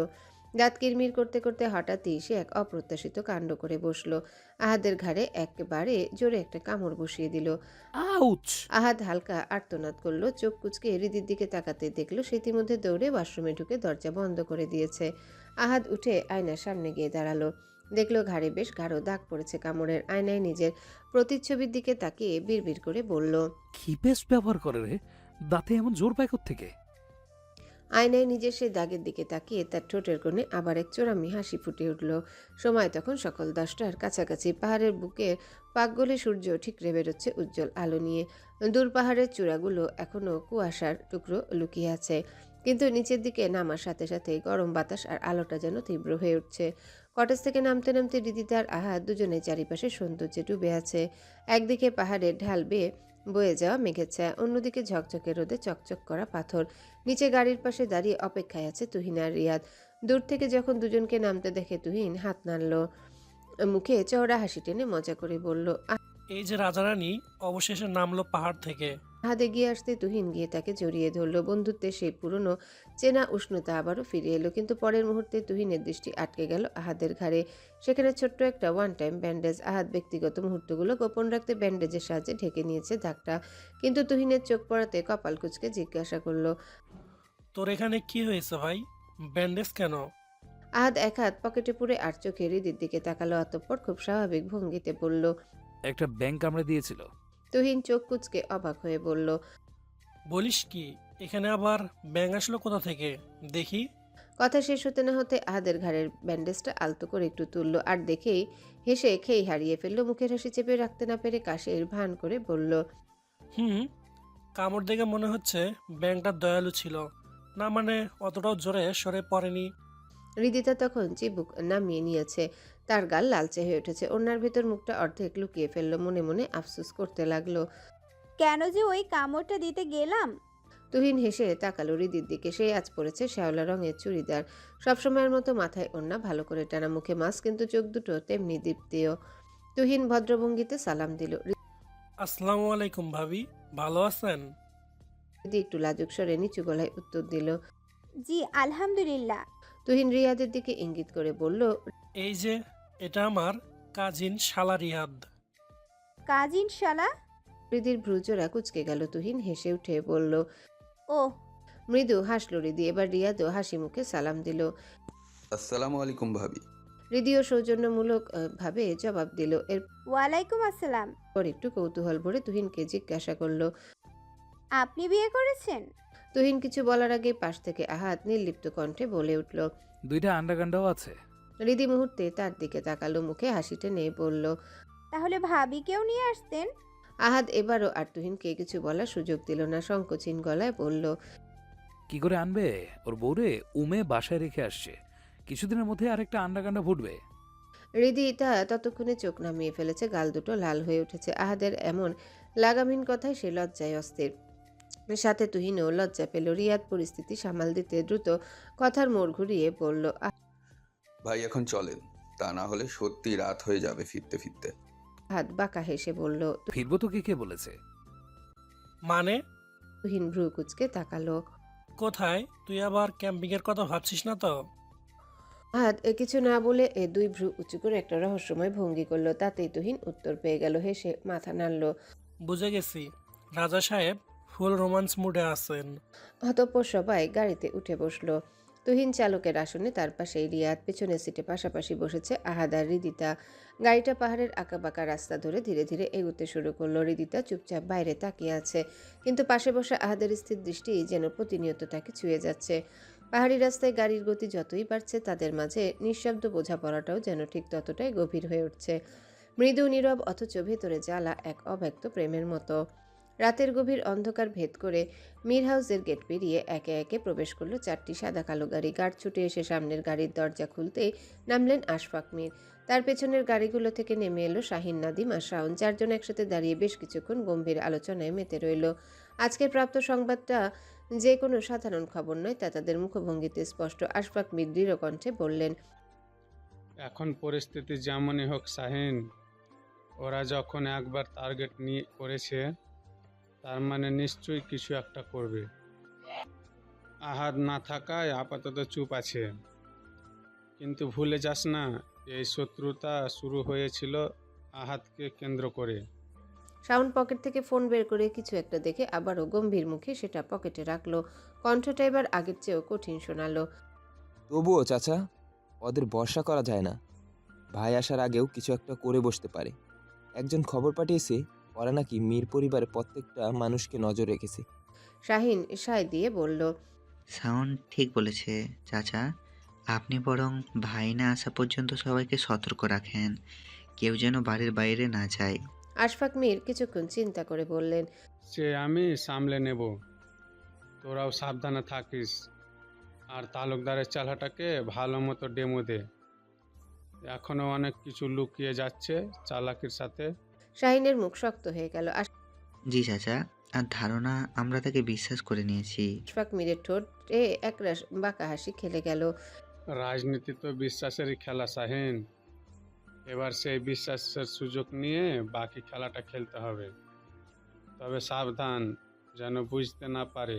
দাঁত কিরমির করতে করতে হঠাৎই সে এক অপ্রত্যাশিত কাণ্ড করে বসলো। আহাদের ঘাড়ে একেবারে জোরে একটা কামড় বসিয়ে দিল। আউচ! আহাদ হালকা আর্তনাদ করলো। চোখ কুচকে হৃদির দিকে তাকাতে দেখলো সে ইতিমধ্যে দৌড়ে ওয়াশরুমে ঢুকে দরজা বন্ধ করে দিয়েছে। আহাদ উঠে আয়নার সামনে গিয়ে দাঁড়ালো। দেখলো ঘাড়ে বেশ গাঢ় দাগ পড়েছে কামড়ের। আয়নায় নিজের প্রতিচ্ছবির দিকে তাকিয়ে বিড়বিড় করে বলল। কি পেস্ট ব্যবহার করে রে? দাঁতে এমন জোর পায় থেকে? আয়নায় নিজের সেই দাগের দিকে তাকিয়ে তার ঠোঁটের কোণে আবার এক চোরামি হাসি ফুটে উঠল। সময় তখন সকাল 10টার কাছাকাছি। পাহাড়ের বুকে পাক গলে সূর্য ঠিকরে বেরোচ্ছে উজ্জ্বল আলো নিয়ে। দূর পাহাড়ের চূড়াগুলো এখনো কুয়াশার টুকরো লুকিয়ে আছে, কিন্তু নিচের দিকে নামার সাথে সাথেই গরম বাতাস আর আলোটা যেন তীব্র হয়ে উঠছে। কটেজ থেকে নামতে নামতে হৃদিতা আর আহাদ দুজনে চারিপাশে সৌন্দর্যে ডুবে আছে। একদিকে পাহাড়ের ঢাল বেয়ে বয়ে যাওয়া মেঘের ছায়া, অন্যদিকে ঝকঝকে রোদে চকচক করা পাথর। নিচে গাড়ির পাশে দাঁড়িয়ে অপেক্ষায় আছে তুহিন আর রিয়াদ। দূর থেকে যখন দুজনকে নামতে দেখে তুহিন হাত নাড়ল, মুখে চওড়া হাসি টেনে মজা করে বলল। এই যে রাজারানী অবশেষে নামলো পাহাড় থেকে। আহাদ এগিয়ে আসতে তুহিন গিয়ে তাকে জড়িয়ে ধরল। বন্ধুত্বের সেই পুরনো চেনা উষ্ণতা আবারও ফিরে এলো, কিন্তু পরের মুহূর্তে তুহিনের দৃষ্টি আটকে গেল আহাদের ঘাড়ে। সেখানে ছোট্ট একটা ওয়ান টাইম ব্যান্ডেজ। আহাদ ব্যক্তিগত মুহূর্তগুলো গোপন রাখতে ব্যান্ডেজের সাহায্যে ঢেকে নিয়েছে দাগটা, কিন্তু তুহিনের চোখ পড়াতে কপাল কুঁচকে জিজ্ঞাসা করলো, তোর এখানে কি হয়েছে ভাই? ব্যান্ডেজ কেন? আহাদ এক হাত পকেটে পুরে আর চোখে হৃদির দিকে তাকালো। অতঃপর খুব স্বাভাবিক ভঙ্গিতে বলল। একটা ব্যাংক কামড়ে দিয়েছিল। তুহিন চোখ কুঁচকে অবাক হয়ে বলল, বলিস কি, এখানে আবার ব্যাঙ আসলো কোথা থেকে দেখি? কথা শেষ হতে না হতে আহাদের ঘাড়ের ব্যান্ডেজটা আলতো করে একটু তুললো, আর দেখেই হেসে খেই হারিয়ে ফেললো। মুখের হাসি চেপে রাখতে না পেরে কাশের ভান করে বলল, কামড় দেখে মনে হচ্ছে ব্যাঙটা দয়ালু ছিল না, মানে অতটাও জোরে সরে পড়েনি। হৃদিতা তখন চিবুক নামিয়ে নিয়েছে, তার গাল লালচে হয়ে উঠেছে। ওনার ভেতর মুখটা অর্ধেক লুকিয়ে ফেললো, মনে মনে আফসোস করতে লাগলো। কেন যে ওই কামড়টা দিতে গেলাম। তুহিন হেসে তাকালো হৃদির দিকে। সে আজ পরেছে শ্যাওলা রঙের চুড়িদার, সবসময়ের মতো মাথায় ওড়না ভালো করে টানা, মুখে মাস্ক, কিন্তু চোখ দুটো তেমনি দীপ্তিও। তুহিন ভদ্রভঙ্গিতে সালাম দিল। আসসালামু আলাইকুম ভাবি, ভালো আছেন? হৃদি একটু লাজুক স্বরে নিচু গলায় উত্তর দিল। জি আলহামদুলিল্লাহ। তুহিন রিয়াদের দিকে ইঙ্গিত করে বলল, এই যে এটা আমার কাজিন শালা রিয়াদ। কাজিন শালা? হৃদির ভ্রুজোড়া কুচকে গেল। তুহিন হেসে উঠে বলল। ও মৃদু হাসল হৃদি। এবার রিয়াদও হাসি মুখে সালাম দিল। আসসালামু আলাইকুম ভাবি। হৃদিও সৌজন্যমূলক ভাবে জবাব দিল। ওয়ালাইকুম আসসালাম। এরপর একটু কৌতূহল ভরে তুহিনকে জিজ্ঞাসা করলো, আপনি বিয়ে করেছেন? তুহিন কিছু বলার আগে পাশ থেকে আহাদ নির্লিপ্ত কণ্ঠে বলে উঠল। 2টা আন্ডারগ্রাউন্ডও আছে। হৃদি মুহূর্তে তার দিকে তাকালো, মুখে হাসি টেনে বলল। তাহলে ভাবিকেও নিয়ে আসতেন। আহাদ এবারও আর তুহিনকে কিছু বলার সুযোগ দিল না, সংকোচিন গলায় বলল, কি করে আনবে? ওর বউরে উমে বাসায় রেখে আসছে, কিছুদিনের মধ্যে আরেকটা আন্ডারগ্রাউন্ডে ফুটবে। হৃদি তা ততক্ষণে চোখ নামিয়ে ফেলেছে, গাল দুটো লাল হয়ে উঠেছে। আহাদের এমন লাগামহীন কথায় সে লজ্জায় অস্থির, সাথে তুহিনও লজ্জা পেল। রিয়াদ পরিস্থিতি সামাল দিতে দ্রুত কথার মোড় ঘুরিয়ে বলল, ভাই এখন চলেন, তা না হলে সত্যি রাত হয়ে যাবে ফিরতে ফিরতে। আহাদ বাঁকা হেসে বলল। ফিরবো তো কে বলেছে? মানে? তুহিন ভ্রু কুচকে তাকালো। কোথায়? তুই আবার ক্যাম্পিং এর কথা ভাবছিস না তো? আহাদ কিছু না বলে দুই ভ্রু উঁচু করে একটা রহস্যময় ভঙ্গি করলো। তাতেই তুহিন উত্তর পেয়ে গেল। হেসে মাথা নাড়ল। বুঝে গেছি, রাজা সাহেব ফুল রোমান্স মুডে আছেন। অতঃপর সবাই গাড়িতে উঠে বসলো। তুহিন চালকের আসনে, তার পাশেই রিয়াদ, পেছনের সিটে পাশাপাশি বসেছে আহাদ আর হৃদিতা। গাড়িটা পাহাড়ের আঁকাবাঁকা রাস্তা ধরে ধীরে ধীরে এগোতে শুরু করলো। হৃদিতা চুপচাপ বাইরে তাকিয়ে আছে, কিন্তু পাশে বসা আহাদের স্থির দৃষ্টি যেন প্রতিনিয়ত তাকে ছুঁয়ে যাচ্ছে। পাহাড়ি রাস্তায় গাড়ির গতি যতই বাড়ছে, তাদের মাঝে নিঃশব্দ বোঝাপড়াটাও যেন ঠিক ততটাই গভীর হয়ে উঠছে। মৃদু নীরব, অথচ ভেতরে জ্বালা এক অব্যক্ত প্রেমের মতো। রাতের গভীর অন্ধকার ভেদ করে মীর হাউসের গেট পেরিয়ে একে একে প্রবেশ করলো 4টি সাদা কালো গাড়ি। গার্ড ছুটে এসে সামনের গাড়ির দরজা খুলতেই নামলেন আশফাক মীর। তার পেছনের গাড়িগুলো থেকে নেমে এলো শাহিন, নাদিম আর শাওন। চারজন একসাথে দাঁড়িয়ে বেশ কিছুক্ষণ গম্ভীর আলোচনায় মেতে রইল। আজকের প্রাপ্ত সংবাদটা যে কোনো সাধারণ খবর নয়, তা তাদের মুখভঙ্গিতে স্পষ্ট। আশফাক মীর দৃঢ় কণ্ঠে বললেন, এখন পরিস্থিতি যেমনই হোক শাহিন, ওরা যখন একবার টার্গেট নিয়ে করেছে, তার মানে নিশ্চয়ই কিছু একটা করবে। আহাদ না থাকায় আপাতত চুপ আছে, কিন্তু ভুলে যাস না, এই শত্রুতা শুরু হয়েছিল আহাদকে কেন্দ্র করে। শাওন পকেট থেকে ফোন বের করে কিছু একটা দেখে আবারও গম্ভীর মুখে সেটা পকেটে রাখলো। কণ্ঠটা এবার আগের চেয়েও কঠিন শোনালো। তবুও চাচা, ওদের ভরসা করা যায় না। ভাই আসার আগেও কিছু একটা করে বসতে পারে। একজন খবর পাঠিয়েছে ওরা নাকি মীর পরিবারের প্রত্যেকটা মানুষকে নজর রেখেছে। শাহিন সায় দিয়ে বলল, সাউন্ড ঠিক বলেছে চাচা, আপনি বরং ভাই না আসা পর্যন্ত সবাইকে সতর্ক রাখেন, কেউ যেন বাড়ির বাইরে না যায়। আশফাক মীর কিছুক্ষণ চিন্তা করে বললেন, সে আমি সামলে নেব, তোরাও সাবধানে থাকিস। আর তালুকদারের চালাটাকে ভালো মতো ডেমো দে, এখনও অনেক কিছু লুকিয়ে যাচ্ছে চালাকির সাথে। শাহিনের মুখ শক্ত হয়ে গেল। জি চাচা, আর ধারণা আমরা তাকে বিশ্বাস করে নিয়েছি। আশফাক মীরের ঠোঁটে একরাশ বাঁকা হাসি খেলে গেল। রাজনীতি তো বিশ্বাসেরই খেলা শাহিন। এবার সেই বিশ্বাসের সুযোগ নিয়ে বাকি খেলাটা খেলতে হবে। তবে সাবধান, যেন বুঝতে না পারে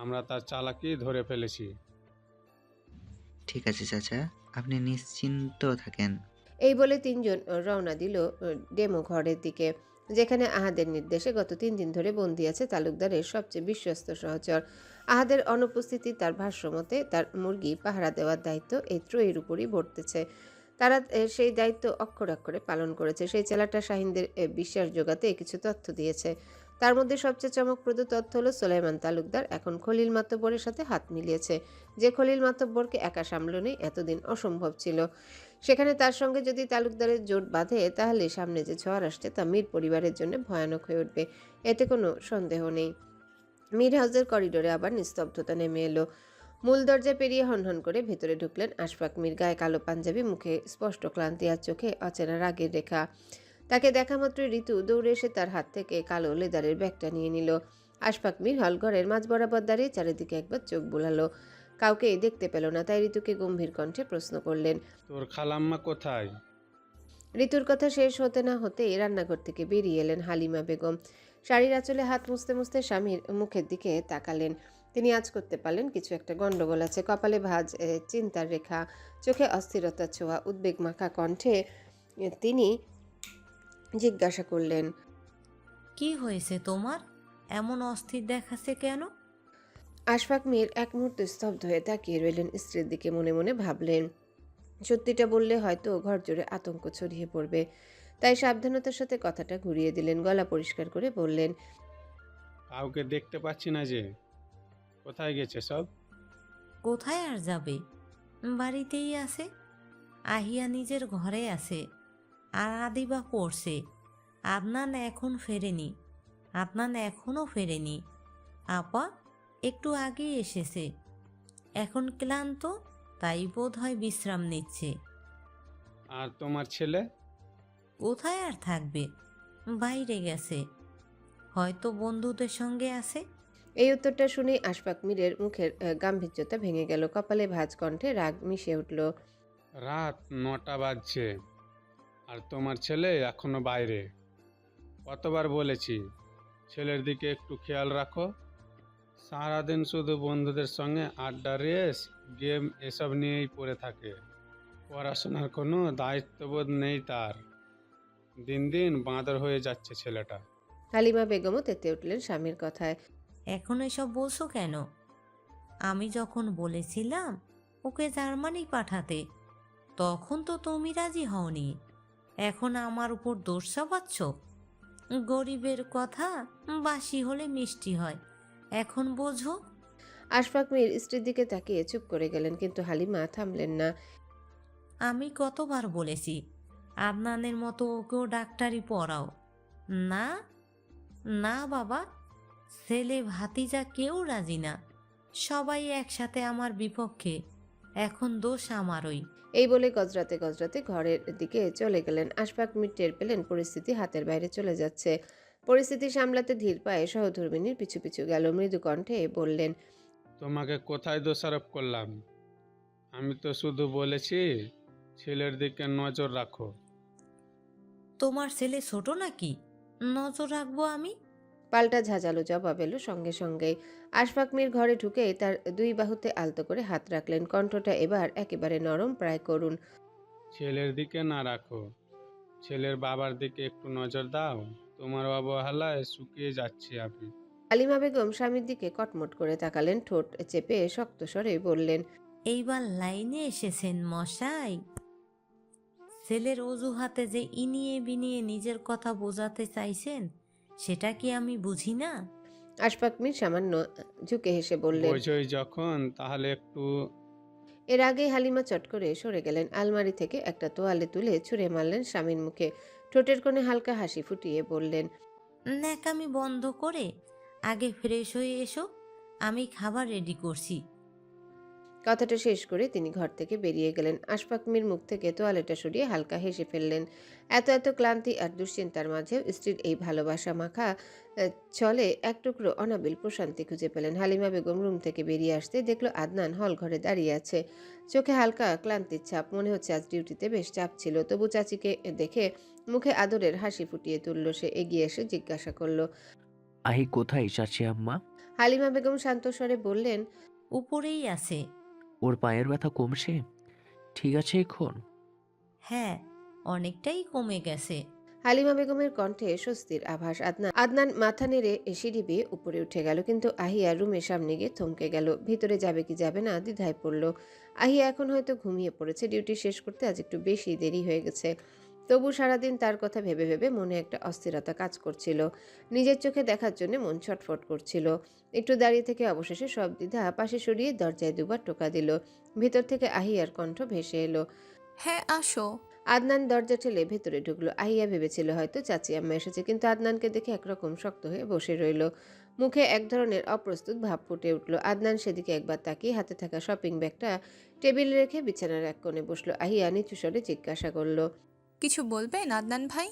আমরা তার চালাকি ধরে ফেলেছি। ঠিক আছে চাচা, আপনি নিশ্চিন্ত থাকেন। এই বলে তিনজন রওনা দিল ডেমো ঘরের দিকে, যেখানে আহাদের নির্দেশে গত 3 দিন ধরে বন্দি আছে তালুকদারের সবচেয়ে বিশ্বস্ত সহচর। আহাদের অনুপস্থিতি তার ভাষ্যমতে তার মুরগি পাহারা দেওয়ার দায়িত্ব এই ত্রয়ীর উপরই বর্তেছে। তারা সেই দায়িত্ব অক্ষরে অক্ষরে পালন করেছে। সেই চেলাটা শাহিনদের বিশ্বাস জোগাতে কিছু তথ্য দিয়েছে। তার মধ্যে সবচেয়ে চমকপ্রদ তথ্য হলো সোলাইমান তালুকদার এখন খলিল মাতব্বরের সাথে হাত মিলিয়েছে। যে খলিল মাতব্বরকে একা সামলানোই এতদিন অসম্ভব ছিল, সেখানে তার সঙ্গে যদি তালুকদারের জোট বাঁধে তাহলে সামনে যে ঝড় আসছে তা মীর পরিবারের জন্য ভয়ানক হয়ে উঠবে, এতে কোনো সন্দেহ নেই। মীর হাউসের করিডোরে আবার নিস্তব্ধতা নেমে এলো। মূল দরজা পেরিয়ে হনহন করে ভেতরে ঢুকলেন আশফাক মীর। গায়ে কালো পাঞ্জাবি, মুখে স্পষ্ট ক্লান্তি আর চোখে অচেনা রাগের রেখা। তাকে দেখা মাত্রই ঋতু দৌড়ে এসে তার হাত থেকে কালো লেদারের ব্যাগটা নিয়ে নিল। আশফাক মীর হলঘরের মাঝ বরাবর দাঁড়িয়ে চারিদিকে একবার চোখ বুলালো। কাউকে দেখতে পেল না, তাই ঋতুকে গম্ভীর কণ্ঠে প্রশ্ন করলেন, তোর খালাম্মা কোথায়? ঋতুর কথা শেষ হতে না হতেই রান্নাঘর থেকে বেরিয়ে এলেন হালিমা বেগম। শাড়ির আঁচলে হাত মুছতে মুছতে স্বামীর মুখের দিকে তাকালেন। তিনি আজ করতে পারলেন কিছু একটা গন্ডগোল আছে। কপালে ভাঁজ চিন্তার রেখা, চোখে অস্থিরতার ছোঁয়া। উদ্বেগ মাখা কণ্ঠে তিনি জিজ্ঞাসা করলেন, কি হয়েছে তোমার? এমন অস্থির দেখাচ্ছে কেন? আশফাক মীর এক মুহূর্ত স্তব্ধ হয়ে তাকিয়ে রইলেন স্ত্রীর দিকে। মনে মনে ভাবলেন, সত্যিটা বললে হয়তো ঘর জুড়ে আতঙ্ক ছড়িয়ে পড়বে, তাই সাবধানতার সাথে কথাটা ঘুরিয়ে দিলেন। গলা পরিষ্কার করে বললেন, কাউকে দেখতে পাচ্ছি না যে, কোথায় গেছে সব? কোথায় আর যাবে, বাড়িতেই আছে। আহিয়া নিজের ঘরে আছে, আর আদিবা পড়ছে। আদনান এখনো ফেরেনি। আপা একটু আগেই এসেছে, এখন ক্লান্ত, তাই বোধ হয় বিশ্রাম নিচ্ছে। আর তোমার ছেলে? কোথায় আর থাকবে, বাইরে গেছে, হয়তো বন্ধুদের সঙ্গে আছে। এই উত্তরটা শুনেই আশফাক মীরের মুখের গাম্ভীর্যতা ভেঙে গেল। কপালে ভাঁজ কণ্ঠে রাগ মিশে উঠল। রাত 9টা বাজছে, আর তোমার ছেলে এখনো বাইরে। কতবার বলেছি ছেলের দিকে একটু খেয়াল রাখো। সারাদিন শুধু বন্ধুদের সঙ্গে আড্ডা, রেস, গেম এসব নিয়েই পড়ে থাকে। পড়াশোনার কোনো দায়িত্ববোধ নেই তার। দিন দিন বাঁদর হয়ে যাচ্ছে ছেলেটা। হালিমা বেগমও তেতে উঠলেন স্বামীর কথায়। এখন এসব বলছো কেন? আমি যখন বলেছিলাম ওকে জার্মানি পাঠাতে, তখন তো তুমি রাজি হওনি। এখন আমার উপর দোষ চাপাচ্ছ। গরিবের কথা বাসি হলে মিষ্টি হয়, এখন বোঝো। আশফাক মীর স্ত্রীর দিকে তাকিয়ে চুপ করে গেলেন, কিন্তু হালিমা থামলেন না। আমি কতবার বলেছি আদনানের মতো ওকেও ডাক্তারি পড়াও। না না বাবা, ছেলে ভাতিজা কেউ রাজি না, সবাই একসাথে আমার বিপক্ষে। এখন দোষ আমারই। এই বলে গজরাতে গজরাতে ঘরের দিকে চলে গেলেন। আশফাক মীর টের পেলেন পরিস্থিতি হাতের বাইরে চলে যাচ্ছে। পরিস্থিতি সামলাতে ধীর পায়ে সহধর্মিনীর পিছু পিছু গেল। মৃদু কণ্ঠে বললেন, তোমাকে কোথায় দোষারোপ করলাম? আমি তো শুধু বলেছি ছেলের দিকে নজর রাখো। তোমার ছেলে ছোট নাকি নজর রাখবো আমি? পাল্টা ঝাঁঝালো জবাব এলো সঙ্গে সঙ্গেই। আশফাক মীর ঘরে ঢুকে তার দুই বাহুতে আলতো করে হাত রাখলেন। কণ্ঠটা এবার একেবারে নরম, প্রায় করুণ। ছেলের দিকে না রাখো, ছেলের বাবার দিকে একটু নজর দাও। তোমার অবহেলায় শুকিয়ে যাচ্ছি আমি। হালিমা বেগম স্বামীর দিকে কটমট করে তাকালেন, ঠোঁট চেপে শক্ত স্বরে বললেন, এইবার লাইনে এসেছেন মশাই। ছেলের অজুহাতে যে ইনিয়ে বিনিয়ে নিজের কথা বোঝাতে চাইছেন, সেটা কি আমি বুঝি না? আশফাক মীর সামান্য ঝুঁকে হেসে বললেন, বোঝোই যখন, তাহলে একটু। এর আগেই হালিমা চট করে সরে গেলেন। আলমারি থেকে একটা তোয়ালে তুলে ছুঁড়ে মারলেন স্বামীর মুখে। ঠোঁটের কোণে হালকা হাসি ফুটিয়ে বললেন, ন্যাকামি বন্ধ করে আগে ফ্রেশ হয়ে এসো, আমি খাবার রেডি করছি। কথাটা শেষ করে তিনি ঘর থেকে বেরিয়ে গেলেন। আশফাক মির মুখ থেকে তোয়ালেটা সরিয়ে হালকা হেসে ফেললেন। এত ক্লান্তি আর দুশ্চিন্তার মাঝেও স্ত্রীর এই ভালোবাসা মাখা চলে এক টুকরো অনাবিল প্রশান্তি খুঁজে পেলেন। হালিমা বেগম রুম থেকে বেরিয়ে আসতে দেখলো আদনান হল ঘরে দাঁড়িয়ে আছে, চোখে হালকা ক্লান্তির ছাপ। মনে হচ্ছে আজ ডিউটিতে বেশ চাপ ছিল। তবু চাচিকে দেখে মুখে আদরের হাসি ফুটিয়ে তুলল সে। এগিয়ে এসে জিজ্ঞাসা করলো। আহি কোথায় চাচি আম্মা? হালিমা বেগম শান্ত স্বরে বললেন, উপরেই আছে। ওর পায়ের ব্যথা কমছে? ঠিক আছে এখন? হ্যাঁ, অনেকটাই কমে গেছে। হালিমা বেগমের কণ্ঠে স্বস্তির আভাস। আদনান মাথা নেড়ে সিঁড়ি বেয়ে উপরে উঠে গেল, কিন্তু আহিয়া রুমের সামনে গিয়ে থমকে গেল। ভিতরে যাবে কি যাবে না দ্বিধায় পড়ল। আহিয়া এখন হয়তো ঘুমিয়ে পড়েছে, ডিউটি শেষ করতে আজ একটু বেশি দেরি হয়ে গেছে। তবু সারাদিন তার কথা ভেবে ভেবে মনে একটা অস্থিরতা কাজ করছিল। নিজের চোখে দেখার জন্য মন ছটফট করছিল। একটু দাঁড়িয়ে থেকে অবশেষে সব দ্বিধা পাশে সরিয়ে দরজায় দুবার টোকা দিল। ভিতর থেকে আহিয়ার কণ্ঠ ভেসে এলো। হ্যাঁ, আসো। আদনান দরজা ঠেলে ভেতরে ঢুকলো। আহিয়া ভেবেছিল হয়তো চাচি আম্মা এসেছে, কিন্তু আদনানকে দেখে একরকম শক্ত হয়ে বসে রইল। মুখে এক ধরনের অপ্রস্তুত ভাব ফুটে উঠল। আদনান সেদিকে একবার তাকিয়ে হাতে থাকা শপিং ব্যাগটা টেবিলে রেখে বিছানার এক কোণে বসলো। আহিয়া নিচু স্বরে জিজ্ঞাসা করলো, কিছু বলবেন আদনান ভাই?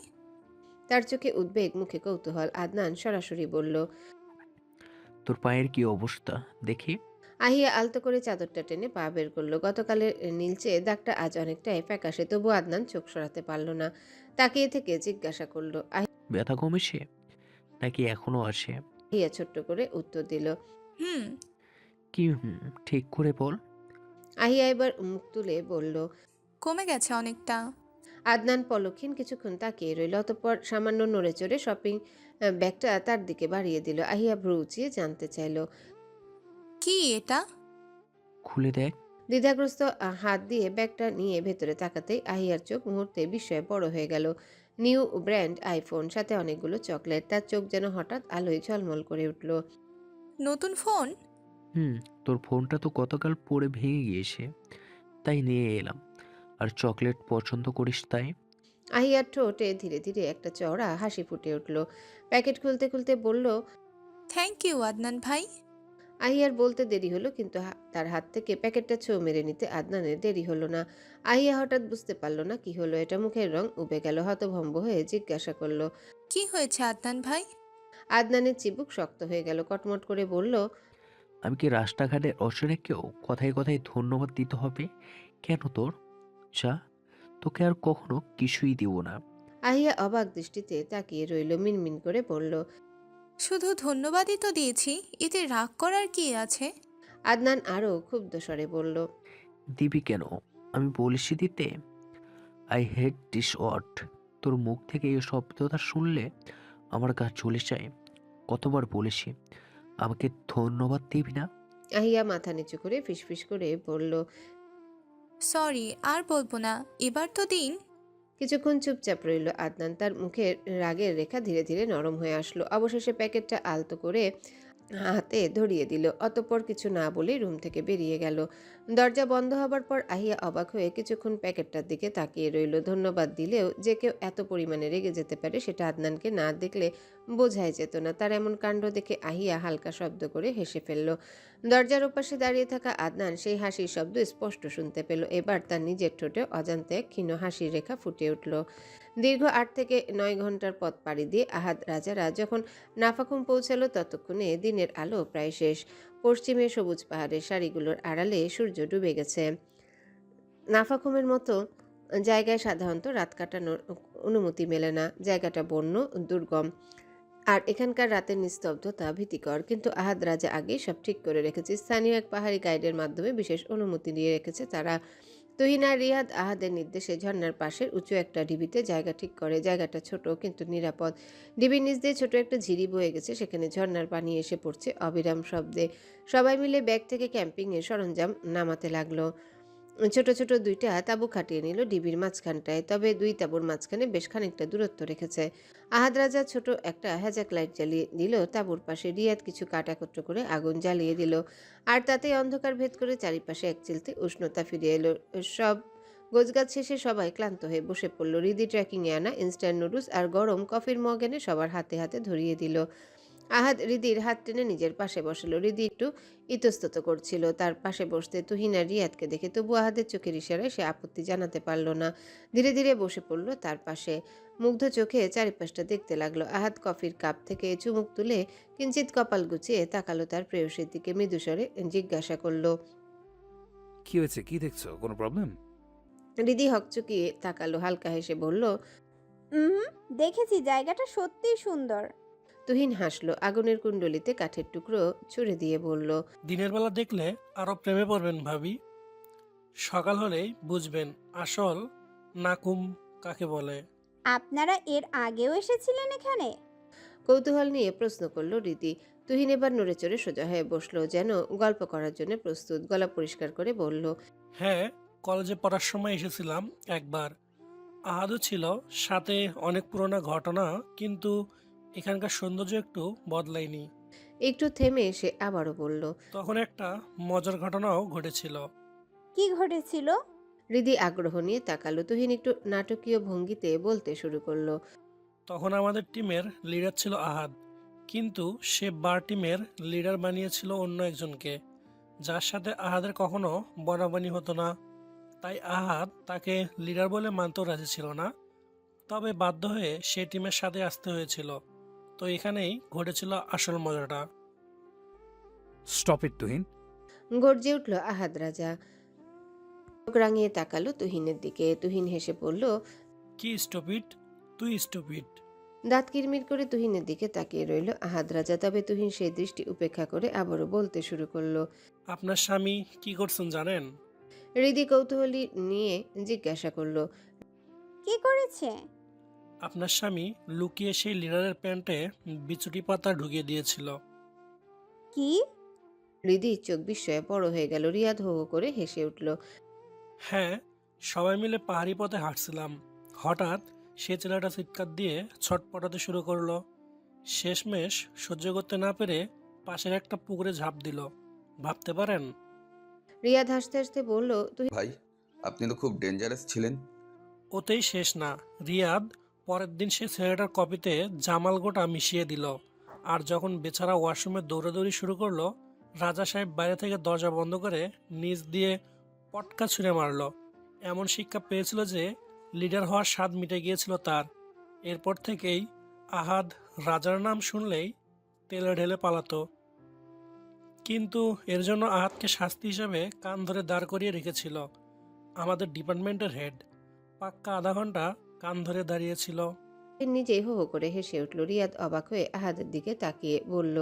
তার চোখে উদ্বেগ, মুখে কৌতূহল। আদনান সরাসরি বলল, তোর পায়ের কি অবস্থা দেখি। আহিয়া আলতো করে চাদরটা টেনে পা বের করলো। গতকালের নীলচে দাগটা আজ অনেকটাই ফ্যাকাশে, তবু আদনান চোখ সরাতে পারল না। তাকিয়ে থেকে জিজ্ঞাসা করলো। ব্যথা কমেছে নাকি এখনো আছে? আহিয়া ছোট্ট করে উত্তর দিল। হুম। কি ঠিক করে বল। আহিয়া এবার মুখ তুলে বলল, কমে গেছে অনেকটা। আদনান পলক্ষীন কিছুক্ষণ তাকিয়ে রইল, অতঃপর সামান্য নড়ে চড়ে শপিং ব্যাগটা তার দিকে বাড়িয়ে দিল। আহিয়া ভ্রু উঁচিয়ে জানতে চাইল, কি এটা? খুলে দেখ। দ্বিধাগ্রস্ত হাত দিয়ে ব্যাগটা নিয়ে ভেতরে তাকাতেই আহিয়ার চোখ মুহূর্তে বিস্ময়ে বড় হয়ে গেল। নিউ ব্র্যান্ড আইফোন, সাথে অনেকগুলো চকলেট। তার চোখ যেন হঠাৎ আলোয় ঝলমল করে উঠল। নতুন ফোন? তোর ফোনটা তো গতকাল পড়ে ভেঙে গিয়েছে, তাই নিয়ে এলাম। আর চকলেট পছন্দ করিস তাই। আহিয়ার ঠোঁটে ধীরে ধীরে একটা চওড়া হাসি ফুটে উঠল। প্যাকেট খুলতে খুলতে বলল, থ্যাংক ইউ আদনান ভাই। আহিয়ার বলতে দেরি হলো, কিন্তু তার হাত থেকে প্যাকেটটা ছোঁ মেরে নিতে আদনানের দেরি হলো না। আহিয়া হঠাৎ বুঝতে পারল না কি হলো। এটা মুখের রং উবে গেল। হতভম্ব হয়ে জিজ্ঞাসা করলো, কি হয়েছে আদনান ভাই? আদনানের চিবুক শক্ত হয়ে গেল। কটমট করে বলল, আমি কি রাস্তাঘাটে অচেনা কেউ? কথায় কথায় ধন্যবাদ দিতে হবে কেন তোর? যা, তোকে আর কখনো কিছুই দিব না। আহিয়া অবাক দৃষ্টিতে তাকিয়ে রইল। মিনমিন করে বলল, শুধু ধন্যবাদই তো দিয়েছি, এতে রাগ করার কি আছে? আদনান আরও ক্ষুব্ধ স্বরে বলল, দিবি কেন? আমি বলেছি দিতে। I hate this word. তোর মুখ থেকে এই শব্দটা শুনলে আমার গা চলে যায়। কতবার বলেছি আমাকে ধন্যবাদ দিবি না। আহিয়া মাথা নিচু করে ফিসফিস করে বলল, সরি, আর বলবো না, এবার তো দিন। কিছুক্ষণ চুপচাপ রইল আদনান। তার মুখের রাগের রেখা ধীরে ধীরে নরম হয়ে আসলো। অবশেষে প্যাকেটটা আলতো করে হাতে ধরিয়ে দিল। অতঃপর কিছু না বলে রুম থেকে বেরিয়ে গেল। দরজা বন্ধ হবার পর আহিয়া অবাক হয়ে কিছুক্ষণ প্যাকেটটার দিকে তাকিয়ে রইল। ধন্যবাদ দিলেও যে কেউ এত পরিমাণে রেগে যেতে পারে সেটা আদনানকে না দেখলে বোঝাই যেত না। তার এমন কাণ্ড দেখে আহিয়া হালকা শব্দ করে হেসে ফেলল। দরজার ওপাশে দাঁড়িয়ে থাকা আদনান সেই হাসির শব্দ স্পষ্ট শুনতে পেল। এবার তার নিজের ঠোঁটে অজান্তে এক ক্ষীণ হাসির রেখা ফুটে উঠল। দীর্ঘ 8 থেকে 9 ঘন্টার পথ পাড়ি দিয়ে আহাদ রাজারা যখন নাফাখুম পৌঁছালো, ততক্ষণে দিনের আলো প্রায় শেষ। পশ্চিমে সবুজ পাহাড়ের সারিগুলোর আড়ালে সূর্য ডুবে গেছে। নাফাখুমের মতো জায়গায় সাধারণত রাত কাটানোর অনুমতি মেলে না। জায়গাটা বন্য, দুর্গম, আর এখানকার রাতের নিস্তব্ধতা ভীতিকর। কিন্তু আহাদ রাজা আগেই সব ঠিক করে রেখেছে। স্থানীয় এক পাহাড়ি গাইডের মাধ্যমে বিশেষ অনুমতি নিয়ে রেখেছে তারা। তুহিন আর রিয়াদ আহাদের নির্দেশে ঝর্ণার পাশের উঁচু একটা ঢিবিতে জায়গা ঠিক করে। জায়গাটা ছোট কিন্তু নিরাপদ। ঢিবির নিচ দিয়ে ছোট একটা ঝিরি বয়ে গেছে, সেখানে ঝর্ণার পানি এসে পড়ছে অবিরাম শব্দে। সবাই মিলে ব্যাগ থেকে ক্যাম্পিংয়ের সরঞ্জাম নামাতে লাগলো। ছোট ছোট 2টা তাঁবু খাটিয়ে নিল ঢিবির মাঝখানটায়। তবে 2 তাঁবুর মাঝখানে বেশ খানিকটা দূরত্ব রেখেছে। আহাদ রাজা ছোট একটা হ্যাজাক লাইট জ্বালিয়ে দিল তাঁবুর পাশে। রিয়াদ কিছু কাঠ একত্র করে আগুন জ্বালিয়ে দিল, আর তাতেই অন্ধকার ভেদ করে চারিপাশে এক চিলতে উষ্ণতা ফিরে এলো। সব গোছগাছ শেষে সবাই ক্লান্ত হয়ে বসে পড়ল। রিদি ট্রেকিংয়ে আনা ইনস্ট্যান্ট নুডলস আর গরম কফির মগ এনে সবার হাতে হাতে ধরিয়ে দিল। আহাদ রিদির হাত টেনে নিজের পাশে বসালো। রিদি একটু ইতস্তত করছিল তার পাশে বসতে। তুহিন আর রিয়াদকে দেখে তবু আহাদের চোখের ইশারায় সে আপত্তি জানাতে পারল না। ধীরে ধীরে বসে পড়ল তার পাশে। মুগ্ধ চোখে চারিপাশটা দেখতে লাগলো। আহাদ কফির কাপ থেকে চুমুক তুলে কিঞ্চিত কপাল গুছিয়ে তাকালো তার প্রেয়সীর দিকে। মৃদুস্বরে জিজ্ঞাসা করলো। কি হয়েছে? কি দেখছো? কোনো প্রবলেম? রিদি হকচকিয়ে তাকালো, হালকা হেসে বলল। দেখেছি, জায়গাটা সত্যিই সুন্দর। তুহিন হাসলো। আগুনের কুণ্ডলিতে কাঠের টুকরো ছুড়ে দিয়ে বলল। দিনের বেলা দেখলে আরো প্রেমে পড়বেন ভাবি। সকাল হলেই বুঝবেন আসল নাকুম কাকে বলে। আপনারা এর আগেও এসেছিলেন এখানে? কৌতূহল নিয়ে প্রশ্ন করলো রীতি। তুহিন এবার নড়ে চড়ে সোজা হয়ে বসলো, যেন গল্প করার জন্য প্রস্তুত। গলা পরিষ্কার করে বলল। হ্যাঁ, কলেজে পড়ার সময় এসেছিলাম একবার। আহাদও ছিল সাথে, অনেক পুরোনো ঘটনা, কিন্তু এখানকার সৌন্দর্য একটু বদলায়নি। একটু থেমে এসে আবারও বলল। তখন একটা মজার ঘটনাও ঘটেছিল। কি ঘটেছিল? হৃদি আগ্রহ নিয়ে তাকালো। তুহিন একটু নাটকীয় ভঙ্গিতে বলতে শুরু করলো। তখন আমাদের টিমের লিডার ছিল আহাদ, কিন্তু সে বার টিমের লিডার বানিয়েছিল অন্য একজনকে, যার সাথে আহাদের কখনো বনাবনি হতো না। তাই আহাদ তাকে লিডার বলে মানতেও রাজি ছিল না, তবে বাধ্য হয়ে সে টিমের সাথে আসতে হয়েছিল। তো এখানেই ঘটেছিল আসল মজাটা। Stop it Tuhin. গর্জে উঠল আহাদ রাজা। চোখ রাঙিয়ে তাকালো তুহিনের দিকে। তুহিন হেসে বলল। কি স্টপিট? তুই স্টপিট। দাঁত কিরমির করে তুহিনের দিকে তাকিয়ে রইল আহাদ রাজা। তবে তুহিন সেই দৃষ্টি উপেক্ষা করে আবারও বলতে শুরু করলো। আপনার স্বামী কি করছেন জানেন? হৃদি কৌতূহলী নিয়ে জিজ্ঞাসা করলো। কি করেছে? আপনার স্বামী লুকিয়ে সেই লিডারের প্যান্টে বিচুটি পাতা ঢুকিয়ে দিয়েছিল। কি? হৃদির চোখ বিস্ময়ে বড় হয়ে গেল। রিয়াদ হো হো করে হেসে উঠল। হ্যাঁ, সবাই মিলে পাহাড়ি পথে হাঁটছিলাম। হঠাৎ সে ছেলেটা চিৎকার দিয়ে ছটপটাতে শুরু করলো। শেষমেশ সহ্য করতে না পেরে পাশের একটা পুকুরে ঝাঁপ দিল। ভাবতে পারেন? রিয়াদ হাসতে হাসতে বলল। ভাই, আপনি তো খুব ডেঞ্জারাস ছিলেন। ওতেই শেষ না, রিয়াদ পরের দিন সে ছেলেটার কপিতে জামাল গোটা মিশিয়ে দিল। আর যখন বেচারা ওয়াশরুমে দৌড়াদৌড়ি শুরু করলো, রাজা সাহেব বাইরে থেকে দরজা বন্ধ করে নিচ দিয়ে পটকা ছুঁড়ে মারল। এমন শিক্ষা পেয়েছিল যে লিডার হওয়ার স্বাদ মিটে গিয়েছিল তার। এরপর থেকেই আহাদ রাজার নাম শুনলেই তেলে ঢেলে পালাতো। কিন্তু এর জন্য আহাদকে শাস্তি হিসাবে কান ধরে দাঁড় করিয়ে রেখেছিল আমাদের ডিপার্টমেন্টের হেড। পাক্কা আধা ঘন্টা কান ধরে দাঁড়িয়েছিল। নিজেই হো হো করে হেসে উঠল। রিয়াদ অবাক হয়ে আহাদের দিকে তাকিয়ে বলল।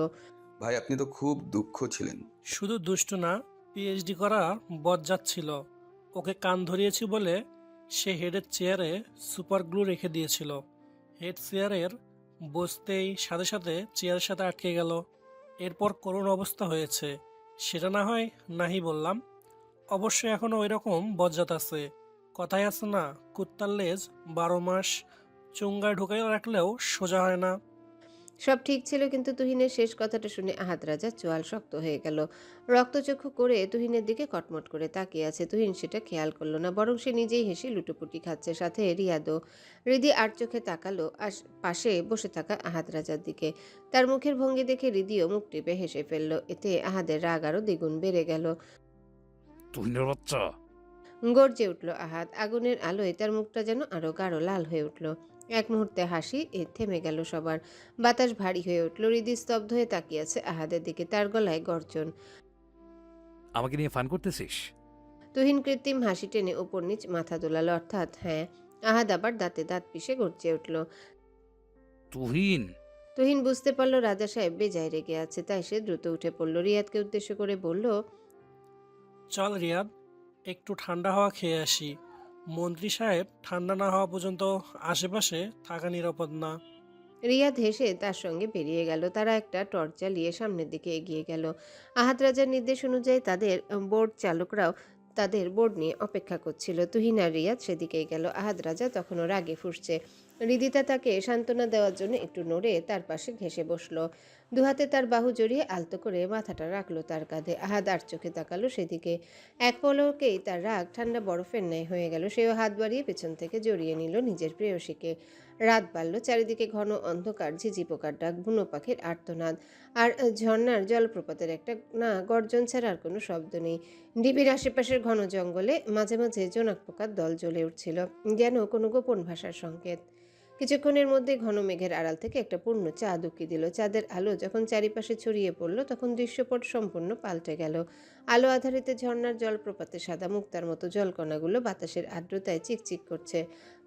ভাই, আপনি তো খুব দুঃখ ছিলেন। শুধু দুষ্টু না, পিএইচডি করা বজ্জাত ছিল। ওকে কান ধরিয়েছি বলে সে হেডের চেয়ারে সুপার গ্লু রেখে দিয়েছিল। হেড চেয়ারের বসতেই সাথে সাথে চেয়ারের সাথে আটকে গেল। এরপর করুণ অবস্থা হয়েছে। সেটা না হয় নাহি বললাম। অবশ্যই এখনও ওই রকম বজ্জাত আছে। কথাই আছে না, কুত্তার লেজ 12 মাস চুঙ্গায় ঢুকাই রাখলেও সোজা হয় না। সব ঠিক ছিল, কিন্তু তুহিনের শেষ কথাটা শুনে আহাদ রাজা চোয়াল শক্ত হয়ে গেল। রক্তচক্ষু করে তুহিনের দিকে কটমট করে তাকিয়ে আছে। তুহিন সেটা খেয়াল করলো না, বরং সে নিজেই হেসে লুটোপুটি খাচ্ছে, সাথে রিয়াদও। হৃদি আর চোখে তাকালো পাশে বসে থাকা আহাদ রাজার দিকে। তার মুখের ভঙ্গি দেখে হৃদিও মুখ টিপে হেসে ফেলল। এতে আহাদের রাগ আরো দ্বিগুণ বেড়ে গেল। তুহিনের বাচ্চা। গর্জে উঠল আহাদ। আগুনের আলোয় তার মুখটা যেন আরো গাঢ় লাল হয়ে উঠল। এক মুহূর্তে হাসি থেমে গেল সবার। বাতাস ভারী হয়ে উঠল। হৃদি স্তব্ধ হয়ে তাকিয়ে আছে আহাদের দিকে। তার গলায় গর্জন। আমাকে নিয়ে ফান করতেছিস? তুহিন কৃত্রিম হাসি টেনে উপর নিচ মাথা দোলালো, অর্থাৎ হ্যাঁ। আহাদ আবার দাঁতে দাঁত পিষে গর্জে উঠল। তুহিন। তুহিন বুঝতে পারল রাজা সাহেব বেজায় রেগে আছে, তাই সে দ্রুত উঠে পড়ল। রিয়াদকে উদ্দেশ্য করে বলল। চল রিয়াদ, একটু ঠান্ডা হাওয়া খেয়ে আসি। মন্ত্রী সাহেব ঠান্ডা না হওয়া পর্যন্ত আশেপাশে থাকা নিরাপদ না। রিয়াদ হেসে তার সঙ্গে বেরিয়ে গেল। তারা একটা টর্চ জ্বালিয়ে সামনের দিকে এগিয়ে গেল। আহাদ রাজার নির্দেশ অনুযায়ী তাদের বোর্ড চালকরাও তাদের বোর্ড নিয়ে অপেক্ষা করছিল। তুহিন আর রিয়াদ সেদিকেই গেল। আহাদ রাজা তখনও রাগে ফুঁসছে। হৃদিতা তাকে সান্ত্বনা দেওয়ার জন্য একটু নড়ে তার পাশে ঘেঁষে বসলো। দুহাতে তার বাহু জড়িয়ে আলতো করে মাথাটা রাখলো তার কাঁধে। আহাদ আর চোখে তাকালো সেদিকে। এক পলকেই তার রাগ ঠান্ডা বরফের ন্যায় হয়ে গেল। সেও হাত বাড়িয়ে পেছন থেকে জড়িয়ে নিল নিজের প্রেয়সীকে। রাত বাড়ল, চারিদিকে ঘন অন্ধকার, ঝিঝি পোকার ডাক, বুনো পাখির আর্তনাদ, আর ঝর্ণার জলপ্রপাতের একটা না গর্জন ছাড়া আর কোনো শব্দ নেই। ডিবির আশেপাশের ঘন জঙ্গলে মাঝে মাঝে জোনাক পোকার দল জ্বলে উঠছিল, যেন কোনো গোপন ভাষার সংকেত। কিছুক্ষণের মধ্যে ঘন মেঘের আড়াল থেকে একটা পূর্ণ চাঁদ উঁকি দিল। চাঁদের আলো যখন চারিপাশে ছড়িয়ে পড়ল তখন দৃশ্যপট সম্পূর্ণ পাল্টে গেল। আলো আধারিতে ঝর্ণার জলপ্রপাতে সাদা মুক্তার মতো জলকণাগুলো বাতাসের আর্দ্রতায় চিকচিক করছে।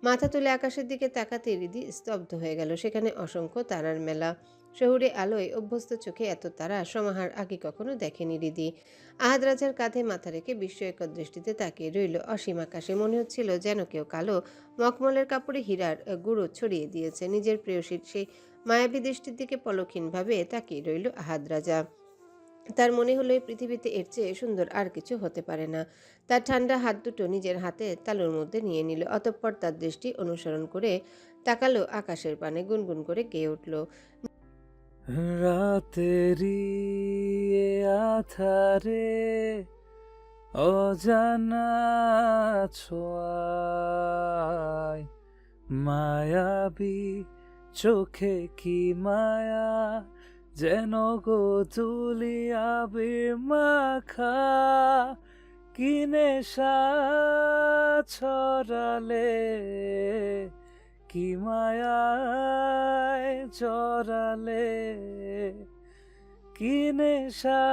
মাথা তুলে আকাশের দিকে তাকাতে হৃদি স্তব্ধ হয়ে গেল। সেখানে অসংখ্য তারার মেলা। শহুরে আলোয় অভ্যস্ত চোখে এত তারা সমাহার আগে কখনো দেখেনি হৃদি। আহাদ রাজার কাঁধে মাথা রেখে বিস্ময়কর দৃষ্টিতে তাকিয়ে রইল অসীম আকাশে। মনে হচ্ছিল যেন কেউ কালো মখমলের কাপড়ে হীরার গুঁড়ো ছড়িয়ে দিয়েছে। নিজের প্রেয়সীর সেই মায়াবী দৃষ্টির দিকে পলক্ষীনভাবে তাকিয়ে রইল আহাদ রাজা। তার মনে হলো এই পৃথিবীতে এর চেয়ে সুন্দর আর কিছু হতে পারে না। তার ঠান্ডা হাত দুটো নিজের হাতে তালুর মধ্যে নিয়ে নিল। অতঃপর তার দৃষ্টি অনুসরণ করে তাকালো আকাশের পানে, গুনগুন করে গেয়ে উঠল। রাতেরি আধারে অজানা ছোঁয়ায় মায়াবী চোখে কি মায়া, যেন গোধূলি আবির মাখা, কি নেশা ছড়ালে, কি মায়ায় জড়ালে, কি নেশা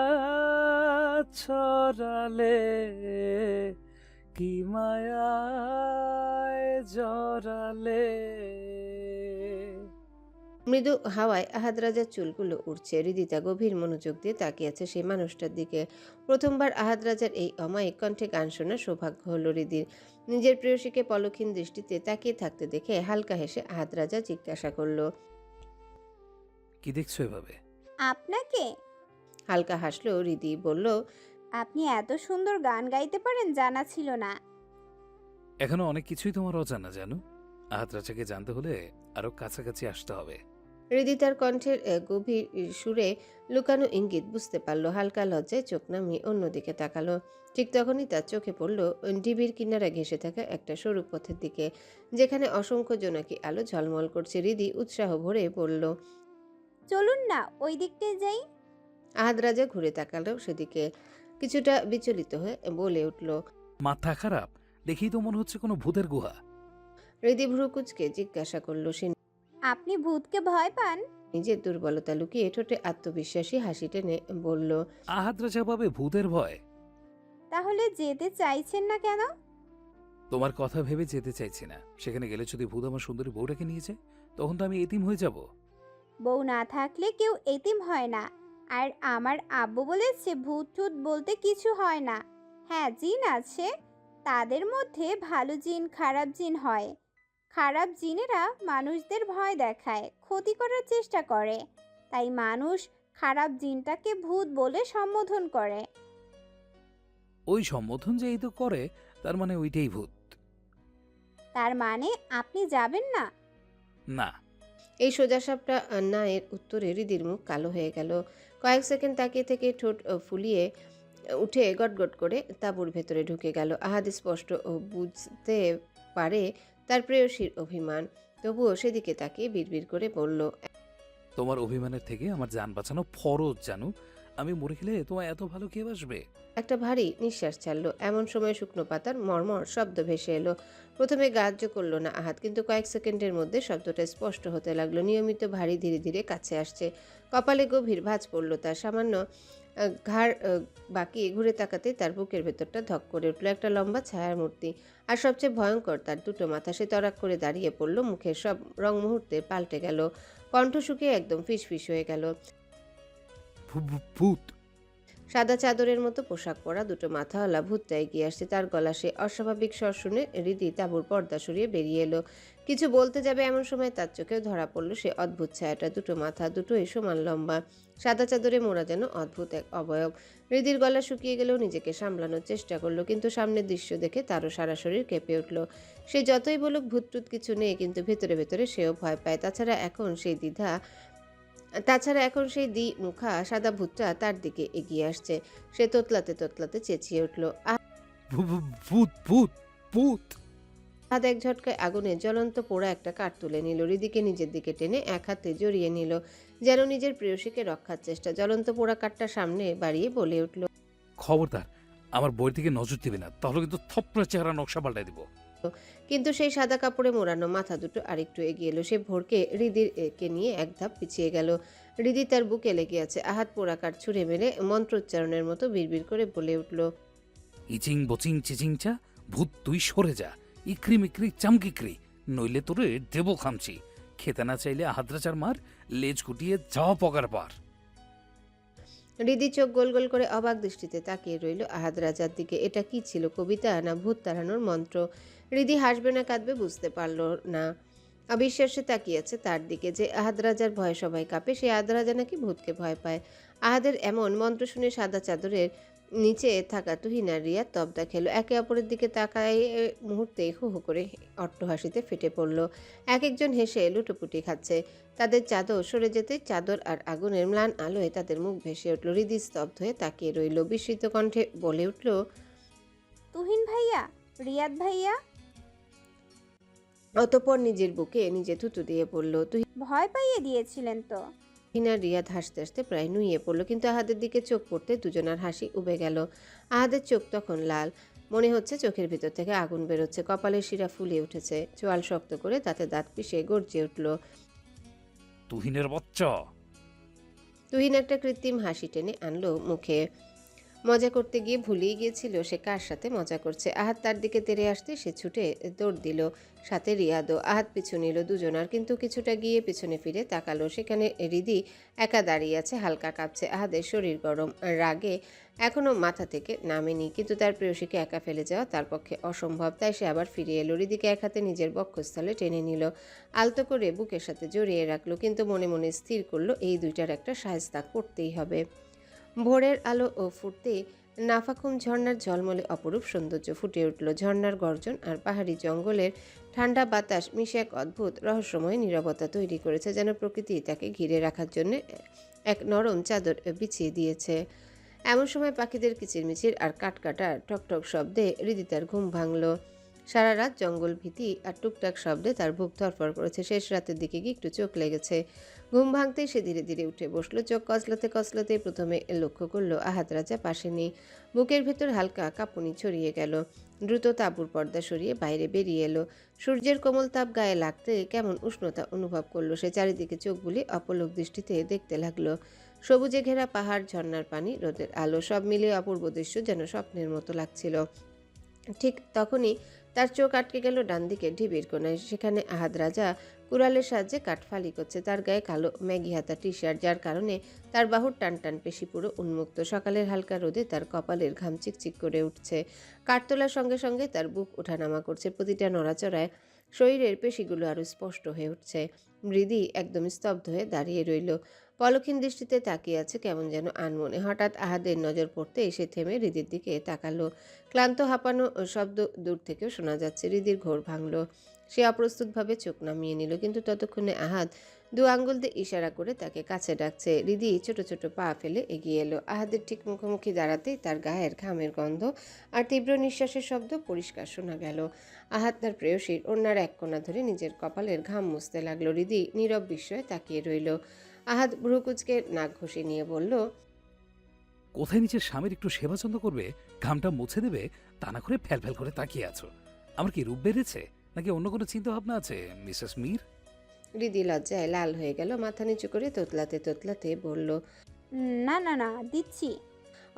ছড়ালে, কি মায়ায় জড়ালে। মৃদু হাওয়ায় আহাদ রাজার চুলগুলো উঠছে। হৃদিতা গভীর মনোযোগ দিয়ে তাকিয়ে আছে সেই মানুষটার দিকে। প্রথমবার আহাদ রাজার এই অমায়িক কণ্ঠে গান শোনার সৌভাগ্য হলো হৃদির। নিজের প্রেয়সীকে পলক্ষীন দৃষ্টিতে তাকিয়ে থাকতে দেখে হালকা হেসে আহাদ রাজা জিজ্ঞাসা করলো, কি দেখছো এভাবে? আপনাকে? হালকা হাসলো হৃদি, বলল, আপনি এত সুন্দর গান গাইতে পারেন জানা ছিল না। এখনো অনেক কিছুই তোমার অজানা জানো। আহাদ রাজাকে জানতে হলে আরো কাছাকাছি আসতে হবে। হৃদি তার কণ্ঠের গভীর সুরে লুকানো ইঙ্গিত বুঝতে পারল। হালকা লজ্জায় চোখ নামিয়ে অন্যদিকে তাকালো। ঠিক তখনই তার চোখে পড়ল ডিবির কিনারা ঘেঁষে থাকা একটা সরু পথের দিকে, যেখানে অসংখ্য জোনাকি আলো ঝলমল করছে। হৃদি উৎসাহ ভরে বলল, চলুন না ওই দিকটায় যাই। আহাদ রাজা ঘুরে তাকালো সেদিকে, কিছুটা বিচলিত হয়ে বলে উঠল, মাথা খারাপ? দেখেই তো মনে হচ্ছে কোনো ভূতের গুহা। হৃদি ভ্রুকুচকে জিজ্ঞাসা করলো। সে আপনি ভূতকে ভয় পান? নিজের দুর্বলতা লুকিয়ে ঠোঁটে আত্মবিশ্বাসী হাসি টেনে বলল, আহাদ রাজা পাবে ভূতের ভয়? তাহলে যেতে চাইছেন না কেন? তোমার কথা ভেবে যেতে চাইছি না। সেখানে গেলে যদি ভূত আমার সুন্দরী বউটাকে নিয়ে যায়, তখন তো আমি এতিম হয়ে যাব। বউ না থাকলে কেউ এতিম হয় না। আর আমার আব্বু বলেছে ভূত টুত বলতে কিছু হয় না। হ্যাঁ, জিন আছে, তাদের মধ্যে ভালো জিন খারাপ জিন হয়। খারাপ জিনেরা মানুষদের ভয় দেখায়, ক্ষতি করার চেষ্টা করে, তাই মানুষ খারাপ জিনটাকে ভূত বলে সম্বোধন করে। ওই সম্বোধন যে এই তো করে, তার মানে ওইটাই ভূত? তার মানে আপনি যাবেন না? না। এই সোজাসাপটা না এর উত্তরে হৃদির মুখ কালো হয়ে গেল। কয়েক সেকেন্ড তাকিয়ে থেকে ঠোঁট ফুলিয়ে উঠে গটগট করে তাঁবুর ভেতরে ঢুকে গেল। আহাদ স্পষ্ট বুঝতে পারে তার প্রেয়সীর অভিমান, তবুও সেদিকে তাকিয়ে বিড়বিড় করে বলল, তোমার অভিমানের থেকে আমার জান বাঁচানো ফরজ জানো। আমি মরে গেলে তোমায় এত ভালো কে বাসবে? একটা ভারী নিঃশ্বাস ছাড়লো। এমন সময় শুকনো পাতার মর্মর শব্দ ভেসে এলো। প্রথমে গ্রাহ্য করলো না আহাদ, কিন্তু কয়েক সেকেন্ডের মধ্যে শব্দটা স্পষ্ট হতে লাগলো। নিয়মিত ভারী ধীরে ধীরে কাছে আসছে। কপালে গভীর ভাঁজ পড়লো তার। সামান্য ঘাড় বাঁকিয়ে ঘুরে তাকাতে তার বুকের ভেতরটা ধক করে উঠল। একটা লম্বা ছায়ার মূর্তি, আর সবচেয়ে ভয়ঙ্কর তার দুটো মাথা। সে তরাক করে দাঁড়িয়ে পড়ল। মুখের সব রং মুহূর্তে পাল্টে গেল। কণ্ঠ শুকিয়ে একদম ফিসফিস হয়ে গেল। ভূত! সাদা চাদরের মতো পোশাক পরা দুটো মাথাওয়ালা ভূতটা এগিয়ে আসছে। তার গলা সে অস্বাভাবিক স্বর শুনে হৃদি তাঁবুর পর্দা সরিয়ে বেরিয়ে এলো। কিছু বলতে যাবে এমন সময় তার চোখেও ধরা পড়লো সে অদ্ভুত ছায়াটা। দুটো মাথা, দুটোই সমান লম্বা, সাদা চাদরে মোড়া, যেন অদ্ভুত এক অবয়ব। হৃদির গলা শুকিয়ে গেলেও নিজেকে সামলানোর চেষ্টা করলো, কিন্তু সামনের দৃশ্য দেখে তারও সারা শরীর কেঁপে উঠল। সে যতই বলুক ভূতটুত কিছু নেই, কিন্তু ভেতরে ভেতরে সেও ভয় পায়। তাছাড়া এখন সেই মুখা সাদা ভূতটা তার দিকে এগিয়ে আসছে। সে তোতলাতে তোতলাতে চেঁচিয়ে উঠল, ভূত! ভূত! ভূত! হাত এক ঝটকায় আগুনে জ্বলন্ত পোড়া একটা কাঠ তুলে নিল। হৃদিকে নিজের দিকে টেনে এক হাতে জড়িয়ে নিল, যেন নিজের প্রেয়সীকে রক্ষার চেষ্টা। জ্বলন্ত পোড়া কাঠটা সামনে বাড়িয়ে বলে উঠল, খবরদার আমার বইয়ের দিকে নজর দিবে না, তাহলে কিন্তু থপড়া চেহারা নকশা পাল্টাই দিব। কিন্তু সেই সাদা কাপড়ে মোড়ানো মাথা দুটো আরেকটু এগিয়ে এলো। সে ভোরকে হৃদিকে নিয়ে এক ধাপ পিছিয়ে গেল। হৃদি তার বুকে লেগে আছে। আহাত পোড়া কাঠ ছুঁড়ে মেরে মন্ত্রোচ্চারণের মতো বিড়বিড় করে বলে উঠল, ইচিং বচিং চিচিংচা, ভূত তুই সরে যা, ইকরি মিকরি চামকিকরি, নইলে তোরে দেব খামচি। খেতে না চাইলে আহাদ্রাচার মার, লেজ গুটিয়ে যাওয়া পগার পার। হৃদি চোখ গোল গোল করে অবাক দৃষ্টিতে তাকিয়ে রইল আহাদ রাজার দিকে। এটা কি ছিল, কবিতা না ভূত তাড়ানোর মন্ত্র? হৃদি হাসবে না কাঁদবে বুঝতে পারল না। অবিশ্বাসে তাকিয়েছে তার দিকে। যে আহাদ রাজার ভয়ে সবাই কাঁপে, সে আহাদ রাজা নাকি ভূতকে ভয় পায়? আহাদের এমন মন্ত্র শুনে সাদা চাদরের নিচে থাকা তুহিন আর রিয়া তবদা খেলো। একে অপরের দিকে তাকায় মুহূর্তে হু হু করে অট্টহাসিতে ফেটে পড়ল। এক একজন হেসে লুটোপুটি খাচ্ছে। তাদের চাদর সরে যেতে চাদর আর আগুনের ম্লান আলোয় তাদের মুখ ভেসে উঠল। হৃদি স্তব্ধ হয়ে তাকিয়ে রইল। বিস্মিত কণ্ঠে বলে উঠল, তুহিন ভাইয়া, রিয়াদ ভাইয়া। অতঃপর নিজের বুকে নিজে থুতু দিয়ে পড়ল। ভয় পাইয়ে দিয়েছিলেন তো। তুহিন আর রিয়াদ হাসতে হাসতে প্রায় নুইয়ে পড়ল, কিন্তু আহাদের দিকে চোখ পড়তে দুজনার হাসি উবে গেল। আহাদের চোখ তখন লাল, মনে হচ্ছে চোখের ভিতর থেকে আগুন বেরোচ্ছে। কপালের শিরা ফুলে উঠেছে। চোয়াল শক্ত করে দাঁতে দাঁত পিষে গর্জে উঠল। তুহিনের বাচ্চা। তুহিন একটা কৃত্রিম হাসি টেনে আনলো মুখে। মজা করতে গিয়ে ভুলেই গিয়েছিল সে কার সাথে মজা করছে। আহাত তার দিকে তেড়ে আসতে সে ছুটে দৌড় দিল, সাথে রিয়াদও। আহাত পিছু নিল দুজনার, কিন্তু কিছুটা গিয়ে পিছনে ফিরে তাকালো। সেখানে হৃদি একা দাঁড়িয়ে আছে, হালকা কাঁপছে। আহাদের শরীর গরম, রাগে এখনো মাথা থেকে নামেনি, কিন্তু তার প্রেয়সীকে একা ফেলে যাওয়া তার পক্ষে অসম্ভব। তাই সে আবার ফিরে এলো। হৃদিকে এক হাতে নিজের বক্ষস্থলে টেনে নিল, আলতো করে বুকের সাথে জড়িয়ে রাখলো, কিন্তু মনে মনে স্থির করলো এই দুইটার একটা সায়স্তা করতেই হবে। ভোরের আলো ও ফুটতে নাফাখুম ঝর্ণার ঝলমলে অপরূপ সৌন্দর্য ফুটে উঠল। ঝর্ণার গর্জন আর পাহাড়ি জঙ্গলের ঠান্ডা বাতাস মিশে এক অদ্ভুত রহস্যময় নীরবতা তৈরি করেছে, যেন প্রকৃতি তাকে ঘিরে রাখার জন্য এক নরম চাদর বিছিয়ে দিয়েছে। এমন সময় পাখিদের কিচিরমিচির আর কাটকাটা টকটক শব্দে হৃদি তার ঘুম ভাঙল। সারা রাত জঙ্গল ভীতি আর টুকটাক শব্দে তার বুক ধরফর করেছে। শেষ রাতের দিকে গিয়ে একটু চোখ লেগেছে। ঘুম ভাঙতেই সে ধীরে ধীরে উঠে বসলো। চোখ কচলাতে কচলাতে প্রথমে লক্ষ্য করলো আহাদ রাজা পাশে নেই। বুকের ভেতর হালকা কাঁপুনি ছড়িয়ে গেল। দ্রুত তাঁবুর পর্দা সরিয়ে বাইরে বেরিয়ে এলো। সূর্যের কোমল তাপ গায়ে লাগতে কেমন উষ্ণতা অনুভব করলো সে। চারিদিকে চোখ বুলিয়ে অপলক দৃষ্টিতে দেখতে লাগলো। সবুজে ঘেরা পাহাড়, ঝর্ণার পানি, রোদের আলো, সব মিলিয়ে অপূর্ব দৃশ্য যেন স্বপ্নের মতো লাগছিল। ঠিক তখনই তার চোখ আটকে গেল ডান দিকে ঢিবির কোনায়। সেখানে আহাদ রাজা কুড়ালের সাহায্যে কাঠ ফালি করছে। তার গায়ে কালো ম্যাগি হাতা টি শার্ট, যার কারণে তার বাহুর টান টান পেশি পুরো উন্মুক্ত। সকালের হালকা রোদে তার কপালের ঘাম চিকচিক করে উঠছে। কাঠ তোলার সঙ্গে সঙ্গে তার বুক ওঠানামা করছে। প্রতিটা নড়াচড়ায় শরীরের পেশিগুলো আরও স্পষ্ট হয়ে উঠছে। মৃদি একদম স্তব্ধ হয়ে দাঁড়িয়ে রইল, পলক্ষীন দৃষ্টিতে তাকিয়ে আছে কেমন যেন আনমনে। হঠাৎ আহাদের নজর পড়তে এসে থেমে হৃদির দিকে তাকালো। ক্লান্ত হাঁপানো শব্দ দূর থেকেও শোনা যাচ্ছে। হৃদির ঘোর ভাঙল। সে অপ্রস্তুতভাবে চোখ নামিয়ে নিল, কিন্তু ততক্ষণে আহাদ দু আঙ্গুল দিয়ে ইশারা করে তাকে কাছে ডাকছে। হৃদি ছোট ছোট পা ফেলে এগিয়ে এলো। আহাদের ঠিক মুখোমুখি দাঁড়াতেই তার গায়ের ঘামের গন্ধ আর তীব্র নিঃশ্বাসের শব্দ পরিষ্কার শোনা গেল। আহাদ তার প্রেয়সীর ওড়নার এক কোণা ধরে নিজের কপালের ঘাম মুছতে লাগলো। হৃদি নীরব বিস্ময়ে তাকিয়ে রইল। আহাদ ভ্রুকুচকে নাক ঘষে নিয়ে বলল, কোথায় নিজের স্বামীর একটু সেবাযত্ন করবে, ঘামটা মুছে দেবে, তা না করে ফ্যাল ফ্যাল করে তাকিয়ে আছো। আমার কি রূপ বেড়েছে, নাকি অন্য কোনো চিন্তা ভাবনা আছে মিসেস মীর? হৃদি লজ্জায় লাল হয়ে গেল। মাথা নিচু করে তোতলাতে তোতলাতে বলল, না না না, দিচ্ছি।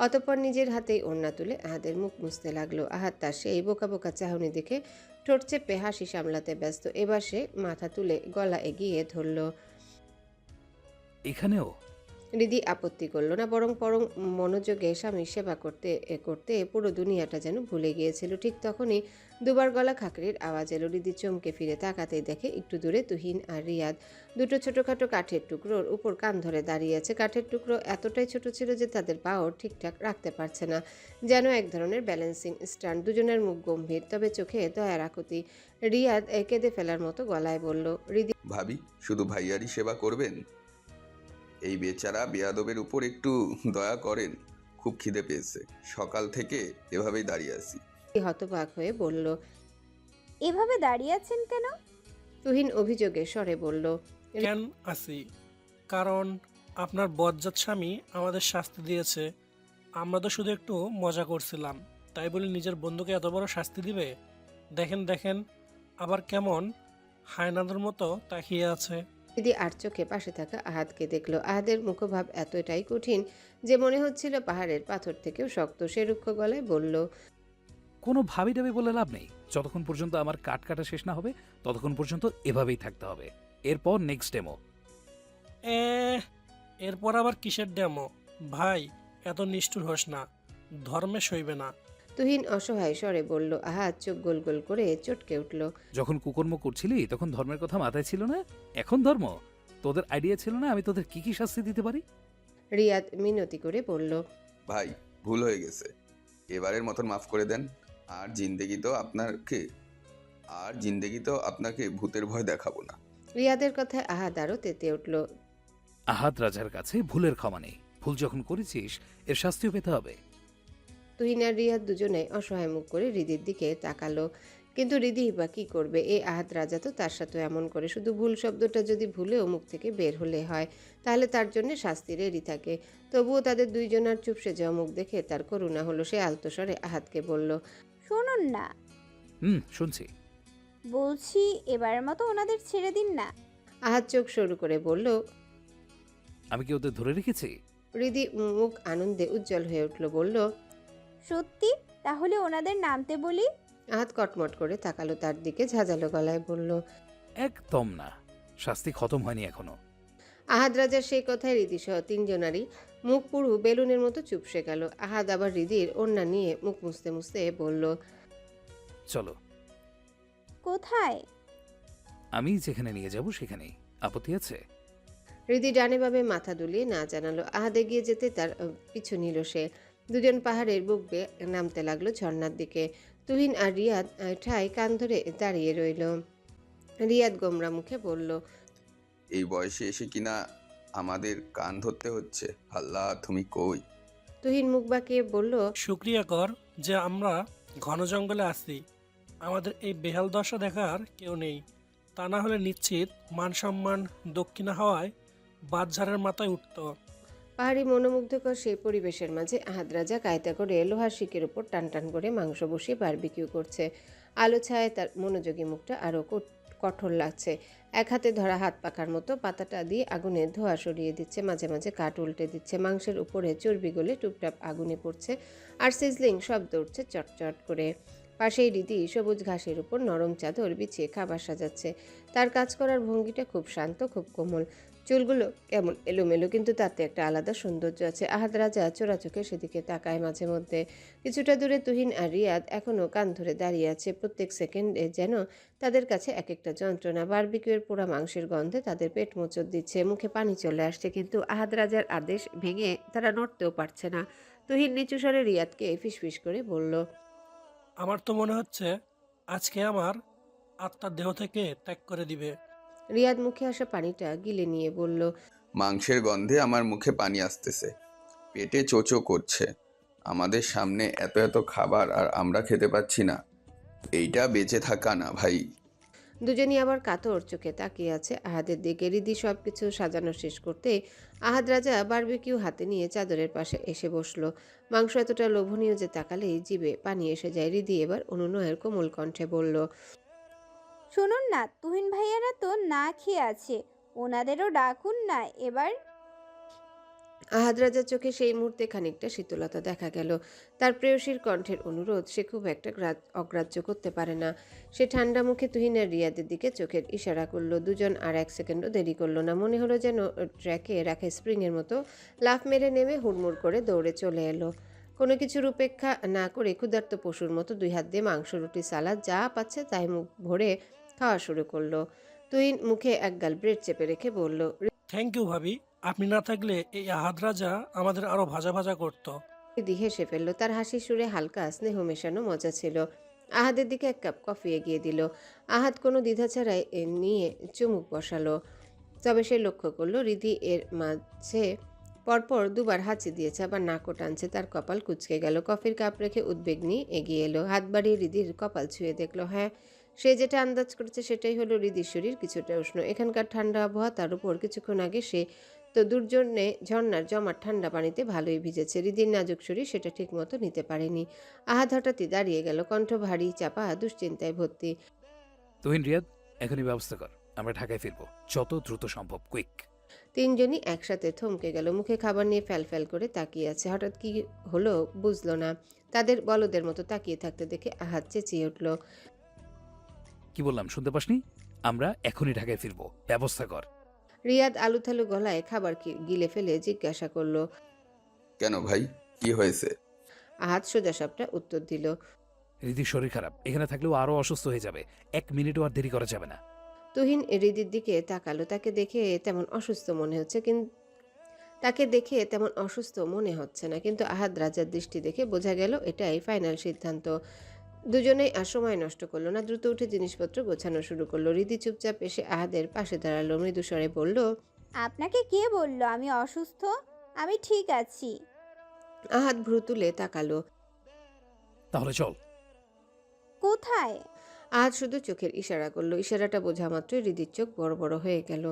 অতঃপর নিজের হাতেই ওড়না তুলে আহাদের মুখ মুছতে লাগলো। আহাদ তার সেই বোকা বোকা চাহনি দেখে ঠোঁট চেপে হাসি সামলাতে ব্যস্ত। এবার সে মাথা তুলে গলা এগিয়ে ধরল। এখানেও? হৃদি আপত্তি করল না, বরং মনোযোগে স্বামীর সেবা করতে করতে পুরো দুনিয়াটা যেন ভুলে গিয়েছিল। ঠিক তখনই দুবার গলা খাকরির আওয়াজ এলো। হৃদি চমকে ফিরে তাকাতেই দেখে একটু দূরে তুহিন আর রিয়াদ দুটো ছোটোখাটো কাঠের টুকরোর উপর কান ধরে দাঁড়িয়ে আছে। কাঠের টুকরো এতটাই ছোট ছিল যে তাদের পাও ঠিকঠাক রাখতে পারছে না, যেন এক ধরনের ব্যালেন্সিং স্ট্যান্ড। দুজনের মুখ গম্ভীর, তবে চোখে দয়ার আকুতি। রিয়াদ কেঁদে ফেলার মতো গলায় বলল, হৃদি ভাবি শুধু ভাইয়ারই সেবা করবেন? এই বেচারা বেয়াদবের উপর একটু দয়া করেন, খুব খিদে পেয়েছে, সকাল থেকে এভাবেই দাঁড়িয়ে আছি। হতবাক হয়ে বলল, এভাবে দাঁড়িয়ে আছেন কেন? তুহিন অভিযোগের স্বরে বলল। কেন আছি? কারণ আপনার বজ্জাত স্বামী আমাদের শাস্তি দিয়েছে। আমরা তো শুধু একটু মজা করছিলাম, তাই বলে নিজের বন্ধুকে এত বড় শাস্তি দিবে? দেখেন দেখেন, আবার কেমন হায়নাদের মতো তাকিয়ে আছে। রিদি আর চোখে পাশে থাকা আহাদকে দেখলো। আহাদের মুখভাব এতটাই কঠিন যে মনে হচ্ছিল পাহাড়ের পাথর থেকেও শক্ত। সে রুক্ষ গলায় বলল, কোনো ভাবি ডাবি বলে লাভ নেই। যতক্ষণ পর্যন্ত আমার কাট কাটা শেষ না হবে ততক্ষণ পর্যন্ত এভাবেই থাকতে হবে। এরপর নেক্সট ডেমো। এ এরপর আবার কিসের ডেমো? ভাই, এত নিষ্ঠুর হোস না, ধর্মে সইবে না। তুহিন অসহায় স্বরে বলল। আহাদ চোখ গোল গোল করে চটকে উঠল। যখন কুকর্ম করছিলি তখন ধর্মের কথা মাথায় ছিল না, এখন ধর্ম? তোদের আইডিয়া ছিল না আমি তোদের কি কি শাস্তি দিতে পারি? রিয়াদ মিনতি করে বলল, ভাই, ভুল হয়ে গেছে, এবারের মতন মাফ করে দেন। আর জিন্দেগি তো আপনাকে ভূতের ভয় দেখাবো না। রিয়াদের কথায় আহাদ আরও তেতে উঠল। আহাদ রাজার কাছে ভুলের ক্ষমা নেই। ভুল যখন করেছিস এর শাস্তিও পেতে হবে। তুহিন আর রিয়াদ দুজনে অসহায় মুখ করে রিদির দিকে তাকালো। কিন্তু রিদি বা কি করবে? এই আহাদ রাজা তো তার সাথে এমন করে। শুধু ভুল শব্দটা যদি ভুলেও মুখ থেকে বের হলে হয় তাহলে তার জন্য শাস্তির এরই থাকে। তবুও তাদের দুইজনার চুপসে যাওয়া মুখ দেখে তার করুণা হলো। সে আলতো স্বরে আহাদকে বলল, শুনুন না, শুনছি। বলছি এবারের মতো ওনাদের ছেড়ে দিন না। আহাদ চোখ সরু করে বলল। আমি কি ওদের ধরে রেখেছি? রিদি মুখ আনন্দে উজ্জ্বল হয়ে উঠল, বলল, সত্যি? তাহলে ওনাদের নামতে বলি। আহাদ কটমট করে তাকালো তার দিকে, ঝাঁঝালো গলায় বলল, একদম না, শাস্তি খতম হয়নি এখনো। আহাদ রাজার সেই কথায় রিদি সহ তিনজনারই মুখ পুরু বেলুনের মতো চুপসে গেল। আহাদ আবার রিদির ওড়না নিয়ে মুখ মুছতে মুছতে বলল, চলো, কোথায়? আমি যেখানে নিয়ে যাব সেখানেই। আপত্তি আছে? রিদি ডানে বামে মাথা দুলিয়ে না জানালো। আহাদ এগিয়ে যেতে তার পিছু নিল সে। দুজন পাহাড়ের বুক বেয়ে নামতে লাগলো ঝর্ণার দিকে। তুহিন আর রিয়াদ ঠায় কান ধরে দাঁড়িয়ে রইল। রিয়াদ গোমরা মুখে বলল, এই বয়সে এসে কিনা আমাদের কান ধরতে হচ্ছে। আল্লাহ, তুমি কই? তুহিন মুখ বাঁকিয়ে বলল, শুক্রিয়া কর যে আমরা ঘন জঙ্গলে আছি। আমাদের এই বেহাল দশা দেখার কেউ নেই। তা না হলে নিশ্চিত মান সম্মান দক্ষিণা হওয়ায় বাদঝাড়ের মাথায় উঠত। পাহাড়ি মনোমুগ্ধকর সেই পরিবেশের মাঝে আহাদ রাজা কায়দা করে লোহার শিকের উপর টান টান করে মাংস বসিয়ে বারবিকিউ করছে। আলো ছায় তার মনোযোগী মুখটা আরও কঠোর লাগছে। এক হাতে ধরা হাত পাখার মতো পাতাটা দিয়ে আগুনের ধোঁয়া সরিয়ে দিচ্ছে, মাঝে মাঝে কাঠ উল্টে দিচ্ছে। মাংসের উপরে চর্বি গলে টুপটাপ আগুনে পড়ছে আর সিজলিং শব্দ উঠছে চটচট করে। পাশেই রীতি সবুজ ঘাসের উপর নরম চাদর বিছিয়ে খাবার সাজাচ্ছে। তার কাজ করার ভঙ্গিটা খুব শান্ত, খুব কোমল। চুলগুলো কেমন এলোমেলো, কিন্তু তাতে একটা আলাদা সৌন্দর্য আছে। আহাদ রাজা চোরা চোখে সেদিকে তাকায় মাঝে মধ্যে। কিছুটা দূরে তুহিন আর রিয়াদ এখনও কান ধরে দাঁড়িয়ে আছে। প্রত্যেক সেকেন্ডে যেন তাদের কাছে এক একটা যন্ত্রণা। বারবিকিউয়ের পোড়া মাংসের গন্ধে তাদের পেট মোচড় দিচ্ছে, মুখে পানি চলে আসছে। কিন্তু আহাদ রাজার আদেশ ভেঙে তারা নড়তেও পারছে না। তুহিন নিচু স্বরে রিয়াদকে ফিসফিস করে বলল, আমার তো মনে হচ্ছে আজকে আমার আত্মার দেহ থেকে ত্যাগ করে দিবে। রিয়াদ মুখে আসা পানিটা গিলে নিয়ে বলল, মাংসের গন্ধে আমার মুখে পানি আসতেছে, পেটে চোচো করছে। আমাদের সামনে এত এত খাবার আর আমরা খেতে পাচ্ছি না। এইটা বেঁচে থাকা না ভাই। দুজনই আবার কাতর চোখে তাকিয়ে আছে আহাদের দিকে। রিদি সবকিছু সাজানো শেষ করতে আহাদ রাজা বারবিকিউ হাতে নিয়ে চাদরের পাশে এসে বসলো। মাংস এতটা লোভনীয় যে তাকালেই জিভে পানি এসে যায়। রিদি এবার অনুনয়ের কোমল কণ্ঠে বলল, শুনুন না, তুহিন ভাইয়ারা তো না খেয়ে আছে, ওনাদেরও ডাকুন না এবার। আহাদ রাজার চোখে সেই মুহূর্তে খানিকটা শীতলতা দেখা গেল। তার প্রেয়সীর কণ্ঠের অনুরোধ সে খুব একটা অগ্রাহ্য করতে পারে না। সে ঠান্ডা মুখে তুহিন আর রিয়াদের দিকে চোখের ইশারা করলো। দুজন আর এক সেকেন্ডও দেরি করলো না। মনে হলো যেন ট্র্যাকে রাখা স্প্রিংয়ের মতো লাফ মেরে নেমে হুড়মুড় করে দৌড়ে চলে এলো। কোনো কিছুর উপেক্ষা না করে ক্ষুধার্ত পশুর মতো দুই হাত দিয়ে মাংস, রুটি, সালাদ যা পাচ্ছে তাই মুখ ভরে খাওয়া শুরু করলো। তুহিন মুখে এক গাল ব্রেড চেপে রেখে বলল, থ্যাংক ইউ ভাবি, আপনি না থাকলে এই আহাদ রাজা আমাদের আরো ভাজা ভাজা করতো। রিদি হেসে ফেলল। তার হাসির সুরে হালকা স্নেহ মেশানো মজা ছিল। আহাদের দিকে এক কাপ কফি এগিয়ে দিল। আহাদ কোনো দ্বিধা ছাড়াই নিয়ে চুমুক বসালো। তবে সে লক্ষ্য করলো রিদি এর মাঝে পরপর দুবার হাঁচি দিয়েছে, আবার নাকও টানছে। তার কপাল কুঁচকে গেল। কফির কাপ রেখে উদ্বেগ নিয়ে এগিয়ে এলো। হাত বাড়িয়ে রিদির কপাল ছুঁয়ে দেখলো। হ্যাঁ, সে যেটা আন্দাজ করেছে সেটাই হলো হৃদির শরীর কিছুটা উষ্ণ। এখানকার ঠান্ডা আবহাওয়া, তার উপর কিছুক্ষণ আগে সে তো দুর্জনে ঝর্ণার জমাট ঠান্ডা পানিতে ভালোই ভিজেছে। হৃদির নাজুক শরীর সেটা ঠিকমতো নিতে পারেনি। আহাদ হঠাৎই দাঁড়িয়ে গেল, কণ্ঠ ভারী, চাপা, দুশ্চিন্তায় ভর্তি। তুহিন, রিয়াদ, এখনই ব্যবস্থা কর, আমরা ঢাকায় ফিরবো যত দ্রুত সম্ভব, কুইক। তিনজনই একসাথে থমকে গেল, মুখে খাবার নিয়ে ফ্যাল করে তাকিয়ে আছে। হঠাৎ কি হলো বুঝলো না। তাদের বলদের মতো তাকিয়ে থাকতে দেখে আহাদ চেঁচিয়ে উঠল, কি বললাম শুনতে পাসনি? আমরা এখনই ঢাকায় ফিরবো, ব্যবস্থা কর। রিয়াদ আলুথালু গলায় খাবার গিলে ফেলে জিজ্ঞাসা করলো। কেন ভাই, কি হয়েছে? আহাদ সোজাসাপটা উত্তর দিল, রিদির শরীর খারাপ, এখানে থাকলেও আরো অসুস্থ হয়ে যাবে, 1 মিনিটও আর দেরি করা যাবে না। তুহিন হৃদির দিকে তাকালো। তাকে দেখে তেমন অসুস্থ মনে হচ্ছে না, কিন্তু আহাদ রাজার দৃষ্টি দেখে বোঝা গেল এটাই ফাইনাল সিদ্ধান্ত। দুজনেই আর সময় নষ্ট করলো না, দ্রুত উঠে জিনিসপত্র গোছানো শুরু করলো। হৃদি চুপচাপ এসে আহাদের পাশে দাঁড়ালো, মৃদু স্বরে বলল, আপনাকে কে বলল আমি অসুস্থ? আমি ঠিক আছি। আহাদ ভ্রু তুলে তাকালো। তাহলে চল। কোথায়? আহাদ শুধু চোখের ইশারা করলো। ইশারাটা বোঝা মাত্রই হৃদির চোখ বড় বড় হয়ে গেল।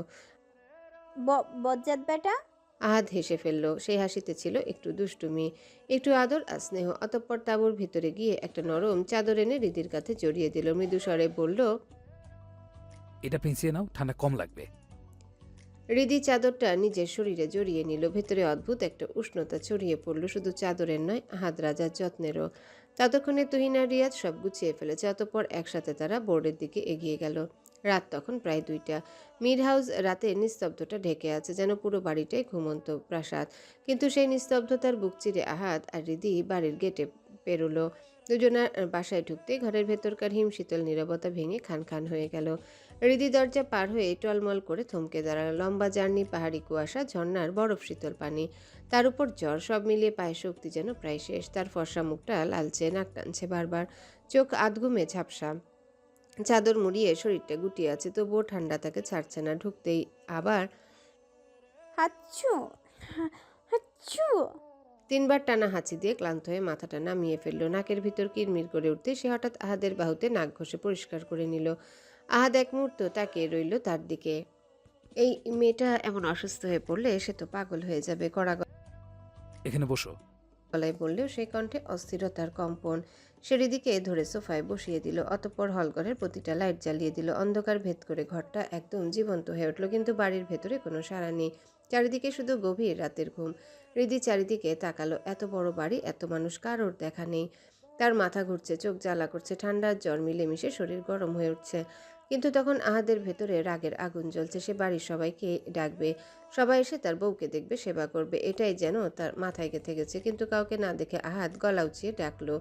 বজ্জাত বেটা। আহাদ হেসে ফেলল। সেই হাসিতে ছিল একটু দুষ্টুমি, একটু আদর আর স্নেহ। অতঃপর তাঁবুর ভিতরে গিয়ে একটা নরম চাদর এনে হৃদির কাছে জড়িয়ে দিল। মৃদু স্বরে বলল, এটা পেঁচিয়ে নাও, ঠান্ডা কম লাগবে। হৃদি চাদরটা নিজের শরীরে জড়িয়ে নিল। ভেতরে অদ্ভুত একটা উষ্ণতা ছড়িয়ে পড়ল, শুধু চাদরের নয়, আহাদ রাজার যত্নেরও। ততক্ষণে তুহিন আর রিয়াদ সব গুছিয়ে ফেলেছে। অতঃপর একসাথে তারা বোর্ডের দিকে এগিয়ে গেল। রাত তখন প্রায় 2টা। মিড হাউস রাতে নিস্তব্ধতা ঢেকে আছে, যেন পুরো বাড়িটাই ঘুমন্ত প্রাসাদ। কিন্তু সেই নিস্তব্ধতার বুক চিরে আহাদ আর হৃদি বাড়ির গেটে পেরোলো। দুজনার বাসায় ঢুকতে ঘরের ভেতরকার হিমশীতল নীরবতা ভেঙে খান খান হয়ে গেল। হৃদি দরজা পার হয়ে টলমল করে থমকে দাঁড়ালো। লম্বা জার্নি, পাহাড়ি কুয়াশা, ঝর্ণার বরফ শীতল পানি, তার উপর জ্বর, সব মিলিয়ে পায়ে শক্তি যেন প্রায় শেষ। তার ফর্সা মুখটা লালচে, নাক টানছে বারবার, চোখ আধঘুমে ঝাপসা। চাদর মুড়িয়ে শরীরটা গুটিয়ে আছে, তবুও ঠান্ডা তাকে ছাড়ছে না। ঢুকতেই আবার হাচ্ছু হাচ্ছু 3বার টানা হাঁচি দিয়ে ক্লান্ত হয়ে মাথাটা নামিয়ে ফেললো। নাকের ভিতর কিরমির করে উঠতে সে হঠাৎ আহাদের বাহুতে নাক ঘষে পরিষ্কার করে নিল। আহাদ এক মুহূর্ত তাকিয়ে রইল তার দিকে। এই মেয়েটা এমন অসুস্থ হয়ে পড়লে সে তো পাগল হয়ে যাবে। কড়া এখানে বসো। গলায় বললেও সেই কণ্ঠে অস্থিরতার কম্পন। সে হৃদিকে ধরে সোফায় বসিয়ে দিল। অতঃপর হলঘরের প্রতিটা লাইট জ্বালিয়ে দিল। অন্ধকার ভেদ করে ঘরটা একদম জীবন্ত হয়ে উঠল, কিন্তু বাড়ির ভেতরে কোনো সাড়া নেই। চারিদিকে শুধু গভীর রাতের ঘুম। হৃদি চারিদিকে তাকালো। এত বড় বাড়ি, এত মানুষ, কারোর দেখা নেই। তার মাথা ঘুরছে, চোখ জ্বালা করছে, ঠান্ডার জ্বর মিলেমিশে শরীর গরম হয়ে উঠছে। কিন্তু তখন আহাদের ভেতরে রাগের আগুন জ্বলছে। সে বাড়ির সবাইকে ডাকবে, সবাই এসে তার বউকে দেখবে, সেবা করবে, এটাই যেন তার মাথায় গেঁথে গেছে। কিন্তু কাউকে না দেখে আহাদ গলা উঁচিয়ে ডাকলো,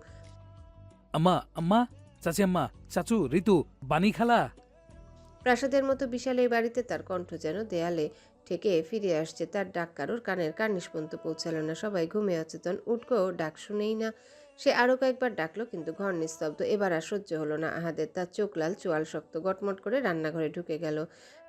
আম্মা, আম্মা, চাচি আম্মা, চাচু, ঋতু, বানি খালা। প্রাসাদের মতো বিশাল এই বাড়িতে তার কণ্ঠ যেন দেয়ালে ঠেকে ফিরে আসছে। তার ডাক কারোর কানের কার্নিশ পর্যন্ত পৌঁছালো না। সবাই ঘুমে অচেতন, উটকো ডাক শুনেই না। সে আরও কয়েকবার ডাকলো, কিন্তু ঘর নিস্তব্ধ। এবার আর সহ্য হলো না আহাদের। তার চোখ লাল, চোয়াল শক্ত, গটমট করে রান্নাঘরে ঢুকে গেল।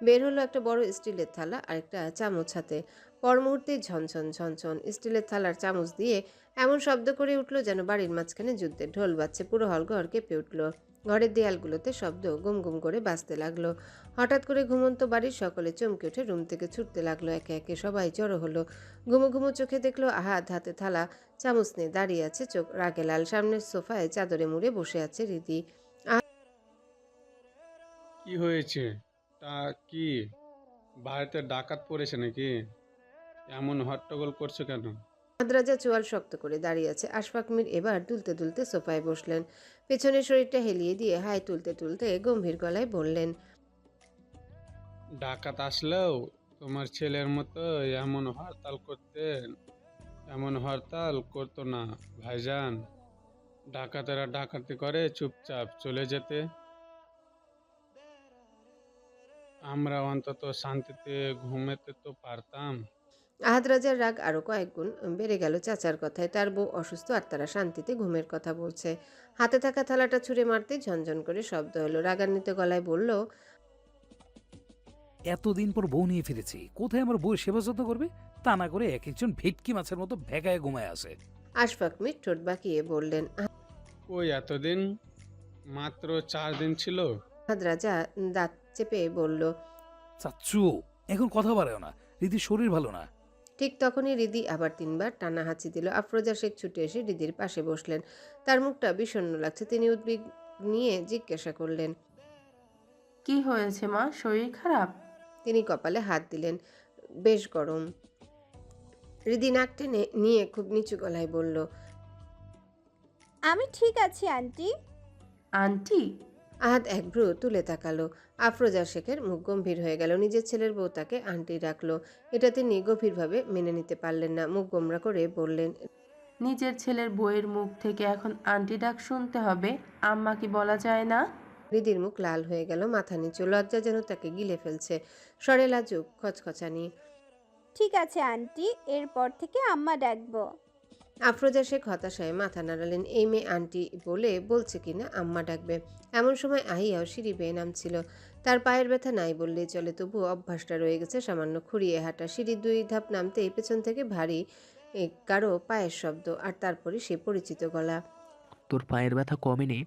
বের হলো একটা বড় স্টিলের থালা আর একটা চামচ হাতে। পর মুহূর্তে ঝনঝন ঝনঝন স্টিলের থালার চামচ দিয়ে এমন শব্দ করে উঠল যেন বাড়ির মাঝখানে যুদ্ধের ঢোল বাজছে। পুরো হলঘর কেঁপে উঠল। ঘরের দেয়ালগুলোতে শব্দ গুম গুম করে বাজতে লাগলো। হঠাৎ করে ঘুমন্ত বাড়ির সকলে চমকে উঠে রুম থেকে ছুটতে লাগলো। একে একে সবাই জড়ো হলো। ঘুমো ঘুমো চোখে দেখলো আহাদ হাতে থালা চামচ নিয়ে দাঁড়িয়ে আছে, চোখ রাগে লাল। সামনের সোফায় চাদরে মুড়ে বসে আছে হৃদি। কি হয়েছে? তা কি বাড়িতে ডাকাত পড়েছে নাকি? এমন হট্টগোল করছো কেন? আদ্রাজা চোয়াল শক্ত করে দাঁড়িয়ে আছে। আশফাক মীর এবার দুলতে দুলতে সোফায় বসলেন। পেছনের শরীরটা হেলিয়ে দিয়ে হাই তুলতে তুলতে গম্ভীর গলায় বললেন, ডাকাত আসলেও তোমার ছেলের মতো এমন হরতাল করতো না ভাইজান। ডাকাতেরা ডাকাতি করে চুপচাপ চলে যেতে। আমরা অন্তত শান্তিতে ঘুমাতে তো পারতাম। আহাদ রাজার রাগ আরো কয়েক গুণ বেড়ে গেল চাচার কথায়। তার বউ অসুস্থ আর তারা শান্তিতে ঘুমের কথা বলছে। হাতে থাকা থালাটা ছুঁড়ে মারতে ঝনঝন করে শব্দ হলো। রাগান্বিত গলায় বলল, এতদিন পর বউ নিয়ে ফিরেছি, কোথায় আমার বউয়ের সেবা যত্ন করবে? তা না করে এক একজন ভেটকি মাছের মতো ভেগায় ঘুমায় আসে। আশফাক মীর ঠোঁট বাঁকিয়ে বললেন, ওই এতদিন মাত্র 4 দিন ছিল। আহাদ রাজা দাঁত চেপে বলল। চাচ্চু এখন কথা বাড়েও না, রীতির শরীর ভালো না। ঠিক তখনই রিদি আবার 3বার টানা হাঁচি দিল। আফরোজা শেখ ছুটে এসে রিদির পাশে বসলেন। তার মুখটা বিষণ্ণ লাগছে। তিনি উদ্বেগ নিয়ে জিজ্ঞাসা করলেন। কি হয়েছে মা, শরীর খারাপ? তিনি কপালে হাত দিলেন। বেশ গরম। রিদি নাক টেনে নিয়ে খুব নিচু গলায় বলল। আমি ঠিক আছি আন্টি। আন্টি? আহাদ এক ভ্রু তুলে তাকালো। আফরোজা শেখের মুখ গম্ভীর হয়ে গেল। নিজের ছেলের বউ তাকে আন্টি ডাকলো। এটা তিনি গভীরভাবে মেনে নিতে পারলেন না। মুখ গোমরা করে বললেন। নিজের ছেলের বউয়ের মুখ থেকে এখন আন্টি ডাক শুনতে হবে? আম্মা কি বলা যায় না? রিদির মুখ লাল হয়ে গেল, মাথা নিচু, লজ্জা যেন তাকে গিলে ফেলছে। স্বরে লাজুক খচখচানি। ঠিক আছে আন্টি, এরপর থেকে আম্মা ডাকবো। আফরোজা শেখ হতাশায় মাথা নাড়ালেন। এই মেয়ে আন্টি বলে বলছে কিনা আম্মা ডাকবে। এমন সময় আহিয়াও সিঁড়ি বেয়ে নামছিল। তার পায়ের ব্যথা নাই বললেই চলে, তবুও অভ্যাসটা রয়ে গেছে সামান্য খুঁড়িয়ে হাঁটা। সিঁড়ি 2 ধাপ নামতেই পেছন থেকে ভারী কারো পায়ের শব্দ, আর তারপরে সে পরিচিত গলা। তোর পায়ের ব্যথা কমেনি?